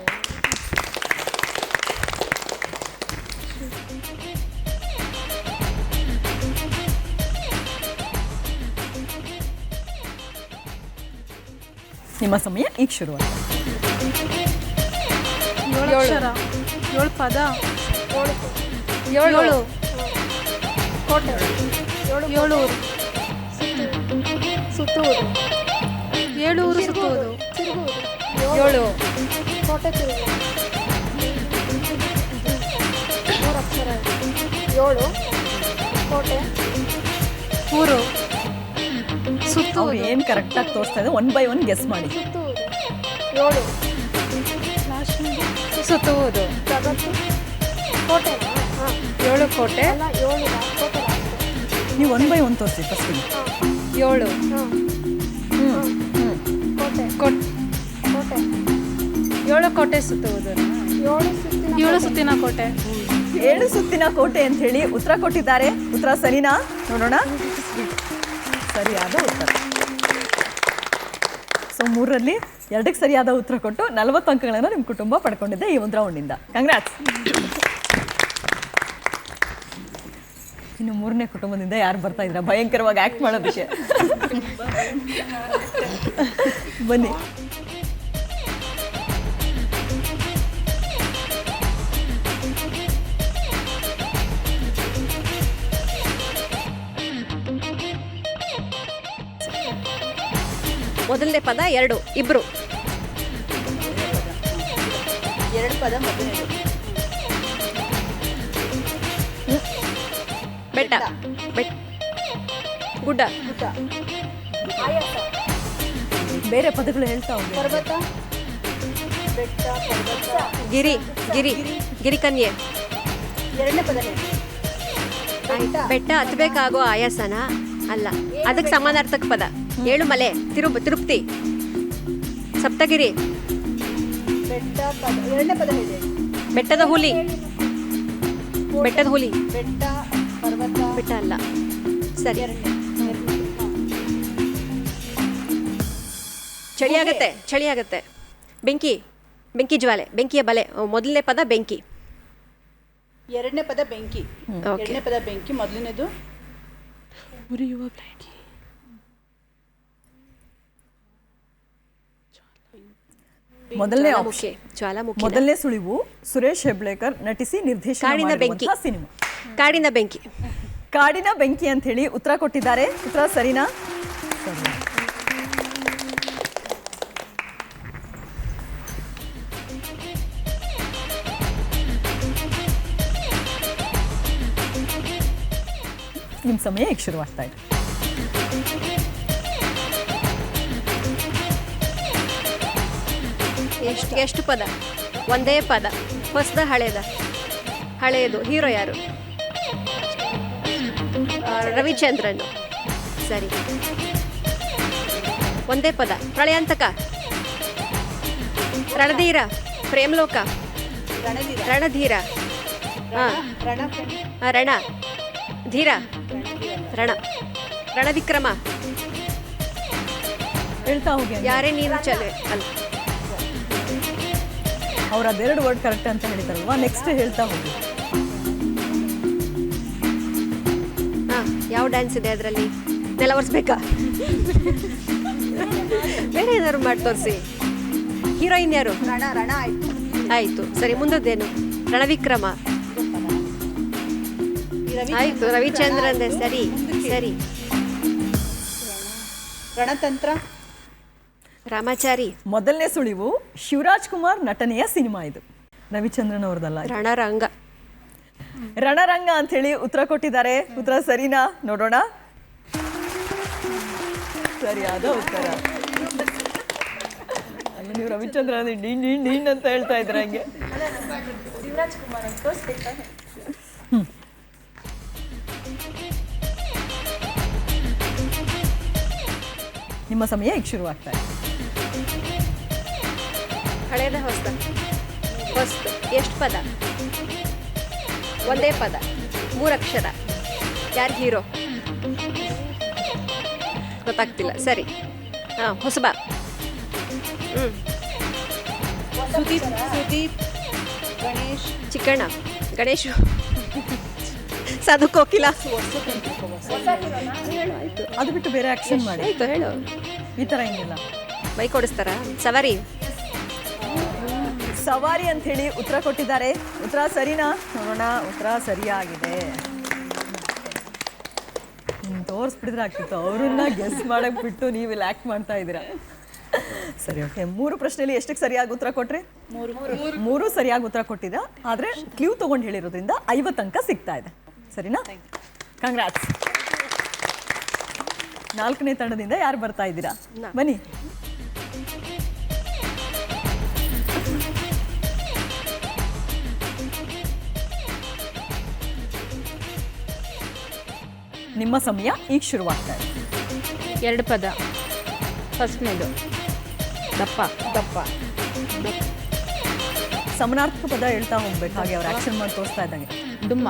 ನಿಮ್ಮ ಸಮಯ ಈಗ ಶುರುವಾಗಿದೆ. 7 ಅಕ್ಷರ. 7 ಪದ. 7. ಕೋಟೆ. 7 ಊರು. ಸುತ್ತುವುದು. 7 ಊರು ಸುತ್ತುವುದು. ತಿರುಗುವುದು. 7. ಕೋಟೆ ತಿರುಗುವುದು. 3 ಅಕ್ಷರ. 7 ಕೋಟೆ. ಊರು. ಅವ್ರು ಸುತ್ತುವುದು. ಏನ್ ಕರೆಕ್ಟ್ ಆಗಿ ತೋರಿಸ್ತಾ ಇದೆ 1 by 1 ಗೆಸ್ ಮಾಡಿ. ಸುತ್ತುವುದು. 7 ಸುತ್ತುವುದು. ಜಗತ್ತು. ಕೋಟೆನಾ? ಹಾಂ. 7 ಕೋಟೆ. ಅಲ್ಲ 7 ಕೋಟೆ ಲಾಸ್ಟ್. ನೀವು 1 by 1 ತೋರಿಸಿ ಫಸ್ಟ್. 7. ಹಾಂ. ಕೋಟೆ. ಕೋಟೆ. 7 ಕೋಟೆ ಸುತ್ತುವುದು. 7 ಸುತ್ತಿನ ಕೋಟೆ. 7 ಸುತ್ತಿನ ಕೋಟೆ ಅಂತ ಹೇಳಿ ಉತ್ತರ ಕೊಟ್ಟಿದ್ದಾರೆ. ಉತ್ತರ ಸರಿನಾ ನೋಡೋಣ. ಸರಿಯಾದ ಉತ್ತರ. ಸೊ 3ರಲ್ಲಿ 2ಕ್ಕೆ ಸರಿಯಾದ ಉತ್ತರ ಕೊಟ್ಟು 40 ಅಂಕಗಳನ್ನು ನಿಮ್ಮ ಕುಟುಂಬ ಪಡ್ಕೊಂಡಿದೆ ಈ ಒಂದು ರೌಂಡಿಂದ. ಕಂಗ್ರಾಟ್ಸ್. ಇನ್ನು 3ನೇ ಕುಟುಂಬದಿಂದ ಯಾರು ಬರ್ತಾ ಇದ್ರ ಭಯಂಕರವಾಗಿ ಆಕ್ಟ್ ಮಾಡೋದಕ್ಕೆ? ಬನ್ನಿ. ಮೊದಲನೇ ಪದ 2 ಇಬ್ಬರು. ಎರಡು ಪದ ಮೊದಲನೇದು. ಬೆಟ್ಟ ಬೆಟ್ಟ ಗುಡ್ಡ. ಬೇರೆ ಪದಗಳು ಹೇಳ್ತಾ ಹೋಗಿ. ಪರ್ವತ, ಬೆಟ್ಟ, ಪರ್ವತ. ಗಿರಿ ಗಿರಿ ಗಿರಿಕನ್ಯೆ. ಎರಡನೇ ಪದ ಹೇಳಿ. ಬೆಟ್ಟ ಹತ್ಬೇಕಾಗೋ ಆಯಾಸನ ಅಲ್ಲ, ಅದಕ್ಕೆ ಸಮಾನಾರ್ಥಕ ಪದ. ಏಳುಮಲೆ, ತಿರುಪತಿ, ಸಪ್ತಗಿರಿ. ಬೆಟ್ಟ ಪದ ಎರಡನೇ ಪದ ಹೇಳಿ. ಬೆಟ್ಟದ ಹುಲಿ. ಬೆಟ್ಟದ ಹುಲಿ ಬೆಟ್ಟ, ಪರ್ವತ. ಬೆಟ್ಟ ಅಲ್ಲ, ಸರಿ. ಚಳಿ ಆಗತ್ತೆ. ಬೆಂಕಿ ಜ್ವಾಲೆ, ಬೆಂಕಿಯ ಬಲೆ. ಮೊದಲನೇ ಪದ ಬೆಂಕಿ. ಎರಡನೇ ಪದ ಬೆಂಕಿ. ಓಕೆ. ಎರಡನೇ ಪದ ಬೆಂಕಿ, ಮೊದಲನೇದು ಉರಿಯುವ ಬೆಂಕಿ. ಮೊದಲನೇ ಜ್ವಾಲಾಮುಖಿ. ಆಪ್ಷನ್ ಜ್ವಾಲಾಮುಖಿ. ಮೊದಲನೇ ಸುಳಿವು ಸುರೇಶ್ ಹೆಬ್ಳೇಕರ್ ನಟಿಸಿ ನಿರ್ದೇಶನ ಕಾಡಿನ ಬೆಂಕಿ. ಮಾಡಿರುವಂತಹ ಸಿನಿಮಾ. ಕಾಡಿನ ಬೆಂಕಿ. ಕಾಡಿನ ಬೆಂಕಿ ಅಂತ ಹೇಳಿ ಉತ್ತರ ಕೊಟ್ಟಿದ್ದಾರೆ. ಉತ್ತರ ಸರಿನಾ? ಸರಿ. ನಿಮ್ಮ ಸಮಯ ಈಗ ಶುರುವಾಗ್ತಾ ಇದೆ. ಎಷ್ಟು ಪದ? ಒಂದೇ ಪದ. ಹೊಸದ ಹಳೆಯದು. ಹೀರೋ ಯಾರು? ರವಿಚಂದ್ರನ್. ಸರಿ. ಒಂದೇ ಪದ. ಪ್ರಳಯಾಂತಕ, ರಣಧೀರ, ಪ್ರೇಮಲೋಕ, ರಣಧೀರ, ರಣ ಧೀರ, ರಣವಿಕ್ರಮ. ಹೇಳ್ತಾ ಹೋಗಿ. ಯಾರೇ ನೀನು ಚಲೆ ಅಲ್ಲ. ಅವ್ರು ಅದೆರಡು ವರ್ಡ್ ಕರೆಕ್ಟ್ ಅಂತ ಹೇಳಿದಾರಲ್ವಾ, ನೆಕ್ಸ್ಟ್ ಹೇಳ್ತಾ ಹೋಗಿ. ಯಾವ ಡ್ಯಾನ್ಸ್ ಇದೆ ಅದರಲ್ಲಿ? ನೆಲ ಒರೆಸ್ಬೇಕಾ? ಬೇರೆ ಏನಾದ್ರು ಮಾಡಿ ತೋರಿಸಿ. ಹೀರೋಯಿನ್ ಯಾರು? ರಣ ಆಯ್ತು. ಆಯ್ತು, ಸರಿ. ಮುಂದದ್ದೇನು? ರಣವಿಕ್ರಮ ಆಯ್ತು. ರವಿಚಂದ್ರನ್. ಸರಿ. ರಣತಂತ್ರ. ರಾಮಾಚಾರಿ. ಮೊದಲನೇ ಸುಳಿವು ಶಿವರಾಜ್ ಕುಮಾರ್ ನಟನೆಯ ಸಿನಿಮಾ ಇದು. ರವಿಚಂದ್ರನ್ ಅವ್ರದಲ್ಲ. ರಣರಂಗ ಅಂತ ಹೇಳಿ ಉತ್ತರ ಕೊಟ್ಟಿದ್ದಾರೆ. ಉತ್ತರ ಸರಿನಾ? ನೋಡೋಣ. ಸರಿಯಾದ ಉತ್ತರ. ಅಲ್ಲ, ನೀವು ರವಿಚಂದ್ರನ್ ಡೀನ್ ಅಂತ ಹೇಳ್ತಾ ಇದ್ರ ಹಂಗೆ. ನಿಮ್ಮ ಸಮಯ ಈಗ ಶುರುವಾಗ್ತಾ ಇದೆ. ಹಳೇದ ಹೊಸ್ತು. ಎಷ್ಟು ಪದ? ಒಂದೇ ಪದ, 3 ಅಕ್ಷರ. ಯಾರು ಹೀರೋ? ಗೊತ್ತಾಗ್ತಿಲ್ಲ. ಸರಿ. ಹೊಸಬ. ಸುದೀಪ್, ಗಣೇಶ್. ಚಿಕ್ಕಣ್ಣ, ಗಣೇಶ್, ಸಾಧು ಕೋಕಿಲ. ಅದು ಬಿಟ್ಟು ಬೇರೆ ಆಕ್ಷನ್ ಮಾಡಿ. ಆಯ್ತು, ಹೇಳು. ಈ ತರ ಏನಿಲ್ಲ. ಬೈಕ್ ಓಡಿಸ್ತಾರ? ಸವಾರಿ ಅಂತ ಹೇಳಿ ಉತ್ತರ ಕೊಟ್ಟಿದ್ದಾರೆ. ಉತ್ತರ ಸರಿನಾ? ನೋಡೋಣ. ಉತ್ತರ ಸರಿಯಾಗಿದೆ. ತೋರಿಸ್ಬಿಟ್ಟಿದ್ರೆ ಆಗ್ತಿತ್ತು. ಅವ್ರನ್ನ ಗೆಸ್ ಮಾಡಕ್ ಬಿಟ್ಟು ನೀವಿಲ್ಲಿ ಆಕ್ಟ್ ಮಾಡ್ತಾ ಇದ್ದೀರಾ. ಸರಿ, ಓಕೆ. 3 ಪ್ರಶ್ನೆಯಲ್ಲಿ ಎಷ್ಟಕ್ಕೆ ಸರಿಯಾಗಿ ಉತ್ತರ ಕೊಟ್ರಿ? 3 ಸರಿಯಾಗಿ ಉತ್ತರ ಕೊಟ್ಟಿದ್ದ. ಆದ್ರೆ ಕ್ಲೂ ತಗೊಂಡು ಹೇಳಿರೋದ್ರಿಂದ 50 ಅಂಕ ಸಿಗ್ತಾ ಇದೆ. ಸರಿನಾ? ಕಂಗ್ರಾಟ್ಸ್. 4ನೇ ತಂಡದಿಂದ ಯಾರು ಬರ್ತಾ ಇದ್ದೀರಾ? ಬನ್ನಿ. ನಿಮ್ಮ ಸಮಯ ಈಗ ಶುರುವಾಗ್ತಾ ಇದೆ. 2 ಪದ. ಫಸ್ಟ್ನೇದು ದಪ್ಪ. ಸಮನಾರ್ಥಕ ಪದ ಹೇಳ್ತಾ ಹೋಗ್ಬೇಕು. ಹಾಗೆ ಅವ್ರು ಆಕ್ಷನ್ ಮಾಡಿ ತೋರಿಸ್ತಾ ಇದ್ದಂಗೆ. ಡುಮ್ಮ.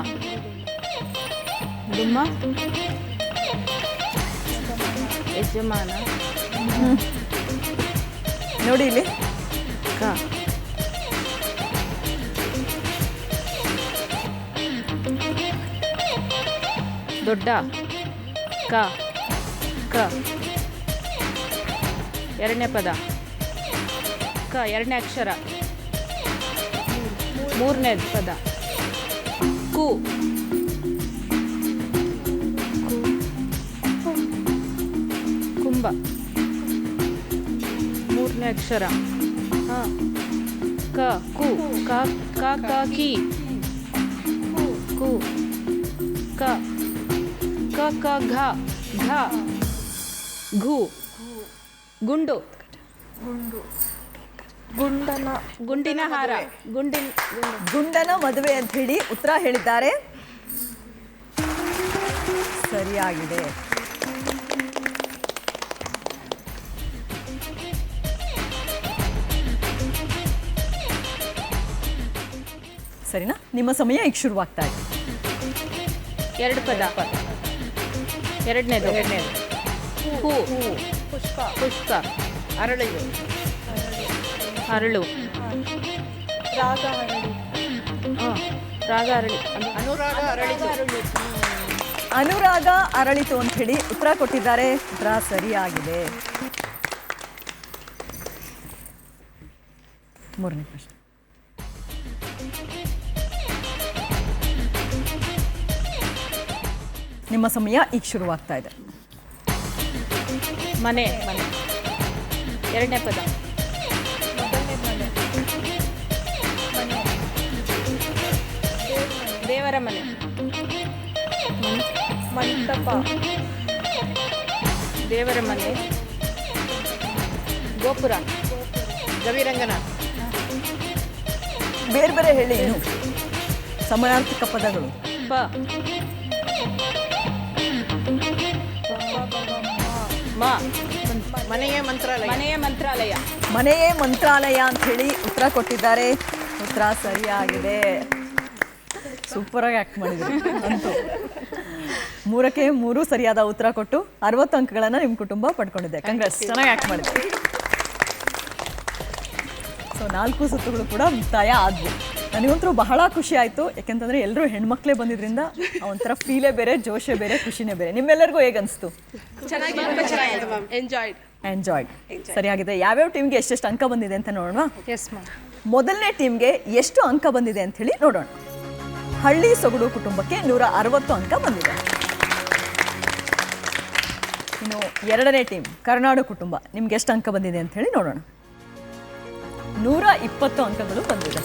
ಯಜಮಾನ. ನೋಡಿ ಇಲ್ಲಿ. ದೊಡ್ಡ. ಕ. ಎರಡನೇ ಪದ. ಎರಡನೇ ಅಕ್ಷರ. 3ನೇ ಪದ. ಕು. ಕುಂಭ. ಮೊದಲನೇ ಅಕ್ಷರ ಕ ಕು ಕ ಕಿ ಕು ಕ ಕ ಘ ಘ ಘು ಗುಂಡು ಗುಂಡಿನ ಹಾರ ಗುಂಡನ ಮದುವೆ ಅಂತ ಹೇಳಿ ಉತ್ತರ ಹೇಳಿದ್ದಾರೆ. ಸರಿಯಾಗಿದೆ. ಸರಿನಾ? ನಿಮ್ಮ ಸಮಯ ಈಗ ಶುರುವಾಗ್ತಾ ಇದೆ. 2 ಪದ. ಎರಡನೇದು ಹೂ ಪುಷ್ಪ ಅರಳು ರಾಗ ಅರಳಿ ಅನುರಾಗ ಅರಳಿತು ಅಂತ ಹೇಳಿ ಉತ್ತರ ಕೊಟ್ಟಿದ್ದಾರೆ. ಉತ್ತರ ಸರಿಯಾಗಿದೆ. ಮೂರನೇ ಪ್ರಶ್ನೆ. ನಿಮ್ಮ ಸಮಯ ಈಗ ಶುರುವಾಗ್ತಾ ಇದೆ. ಮನೆ ಎರಡನೇ ಪದ. ದೇವರ ಮನೆ ಮಂಟಪ ದೇವರ ಮನೆ ಗೋಪುರ ಗವಿರಂಗನ ಬೇರೆ ಬೇರೆ ಹೇಳಿ ಇನ್ನು ಸಮಾನಾರ್ಥಕ ಪದಗಳು. ಮನೆಯೇ ಮಂತ್ರಾಲಯ ಅಂತ ಹೇಳಿ ಉತ್ತರ ಕೊಟ್ಟಿದ್ದಾರೆ. ಉತ್ತರ ಸರಿಯಾಗಿದೆ. ಸೂಪರ್ ಆಗಿ ಆಕ್ಟ್ ಮಾಡಿದ್ರಿ ಅಂತೂ. 3ಕ್ಕೆ 3 ಸರಿಯಾದ ಉತ್ತರ ಕೊಟ್ಟು 60 ಅಂಕಗಳನ್ನು ನಿಮ್ಮ ಕುಟುಂಬ ಪಡ್ಕೊಂಡಿದೆ. ಕಂಗ್ರೆಸ್, ಚೆನ್ನಾಗಿ ಆಕ್ಟ್ ಮಾಡಿದ್ರಿ. ಸೊ 4 ಸುತ್ತುಗಳು ಕೂಡ ಮುಕ್ತಾಯ ಆದ್ವು. ನನಗಂತೂ ಬಹಳ ಖುಷಿ ಆಯಿತು. ಯಾಕೆಂತಂದರೆ ಎಲ್ಲರೂ ಹೆಣ್ಮಕ್ಳೇ ಬಂದಿದ್ರಿಂದ ಒಂಥರ ಫೀಲೇ ಬೇರೆ, ಜೋಶೇ ಬೇರೆ, ಖುಷಿನೇ ಬೇರೆ. ನಿಮ್ಮೆಲ್ಲರಿಗೂ ಹೇಗನ್ನಿಸ್ತು? ಎಂಜಾಯ್ಡ್. ಸರಿಯಾಗಿದೆ. ಯಾವ್ಯಾವ ಟೀಮ್ಗೆ ಎಷ್ಟೆಷ್ಟು ಅಂಕ ಬಂದಿದೆ ಅಂತ ನೋಡೋಣ. ಮೊದಲನೇ ಟೀಮ್ಗೆ ಎಷ್ಟು ಅಂಕ ಬಂದಿದೆ ಅಂತ ಹೇಳಿ ನೋಡೋಣ. ಹಳ್ಳಿ ಸೊಗಡು ಕುಟುಂಬಕ್ಕೆ 160 ಅಂಕ ಬಂದಿದೆ. ಇನ್ನು ಎರಡನೇ ಟೀಮ್ ಕರ್ನಾಡು ಕುಟುಂಬ, ನಿಮ್ಗೆ ಎಷ್ಟು ಅಂಕ ಬಂದಿದೆ ಅಂತ ಹೇಳಿ ನೋಡೋಣ. 120 ಅಂಕಗಳು ಬಂದಿದೆ.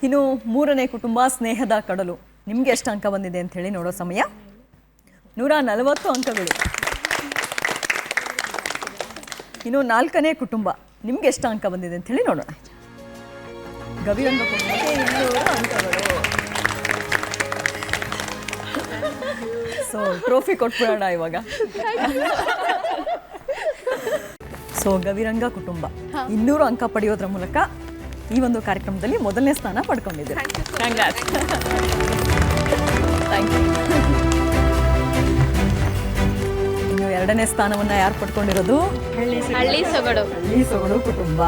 ಇನ್ನು ಮೂರನೇ ಕುಟುಂಬ ಸ್ನೇಹದ ಕಡಲು, ನಿಮ್ಗೆ ಎಷ್ಟು ಅಂಕ ಬಂದಿದೆ ಅಂತ ಹೇಳಿ ನೋಡೋ ಸಮಯ. 140 ಅಂಕಗಳು. ಇನ್ನು ನಾಲ್ಕನೇ ಕುಟುಂಬ, ನಿಮ್ಗೆ ಎಷ್ಟು ಅಂಕ ಬಂದಿದೆ ಅಂತ ಹೇಳಿ ನೋಡೋಣ. ಗವಿರಂಗ ಕುಟುಂಬಕ್ಕೆ 200 ಅಂಕಗಳು. ಸೊ ಟ್ರೋಫಿ ಕೊಟ್ಬಿಡೋಣ ಇವಾಗ. ಸೊ ಗವಿರಂಗ ಕುಟುಂಬ 200 ಅಂಕ ಪಡೆಯೋದ್ರ ಮೂಲಕ ಈ ಒಂದು ಕಾರ್ಯಕ್ರಮದಲ್ಲಿ ಮೊದಲನೇ ಸ್ಥಾನ ಪಡ್ಕೊಂಡಿದ್ದೀರಿ. Thank you. ಇನ್ನು ಎರಡನೇ ಸ್ಥಾನವನ್ನ ಯಾರು ಪಡ್ಕೊಂಡಿರೋದು? ಹಳ್ಳಿ ಸೊಗಡು ಕುಟುಂಬ,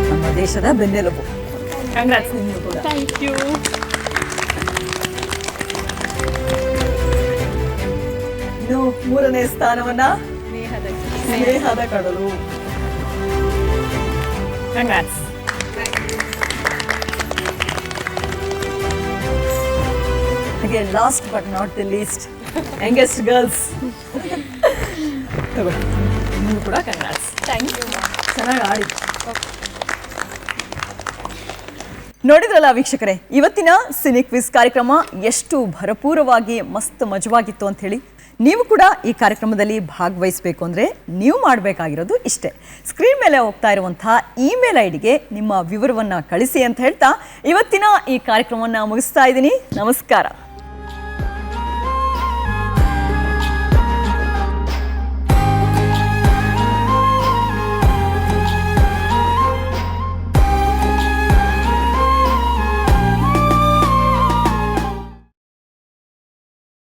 ನಮ್ಮ ದೇಶದ ಬೆನ್ನೆಲುಬು. ಕಂಗ್ರಾಟ್ಸ್ ನಿಮ್ಗೂ ಕೂಡ. Thank you. ಇನ್ನು ಮೂರನೇ ಸ್ಥಾನವನ್ನ ಸ್ನೇಹದ ಕಡಲು. ಕಂಗ್ರಾಟ್ಸ್. ಹಾಗೆ last but not the least youngest girls. ತಗೊಳ್ಳಿ, ನಿಮಗೂ ಕೂಡ ಕಂಗ್ರಾಟ್ಸ್. Thank you. ಚೆನ್ನಾಗಿ ಆಡಿ. ನೋಡಿದ್ರಲ್ಲ ವೀಕ್ಷಕರೇ, ಇವತ್ತಿನ ಸಿನಿ ಕ್ವಿಜ್ ಕಾರ್ಯಕ್ರಮ ಎಷ್ಟು ಭರಪೂರವಾಗಿ ಮಸ್ತ್ ಮಜವಾಗಿತ್ತು ಅಂತ ಹೇಳಿ. ನೀವು ಕೂಡ ಈ ಕಾರ್ಯಕ್ರಮದಲ್ಲಿ ಭಾಗವಹಿಸಬೇಕು ಅಂದರೆ ನೀವು ಮಾಡಬೇಕಾಗಿರೋದು ಇಷ್ಟೇ. ಸ್ಕ್ರೀನ್ ಮೇಲೆ ಹೋಗ್ತಾ ಇರುವಂತಹ ಇಮೇಲ್ ಐಡಿಗೆ ನಿಮ್ಮ ವಿವರವನ್ನು ಕಳಿಸಿ ಅಂತ ಹೇಳ್ತಾ ಇವತ್ತಿನ ಈ ಕಾರ್ಯಕ್ರಮವನ್ನು ಮುಗಿಸ್ತಾ ಇದ್ದೀನಿ. ನಮಸ್ಕಾರ.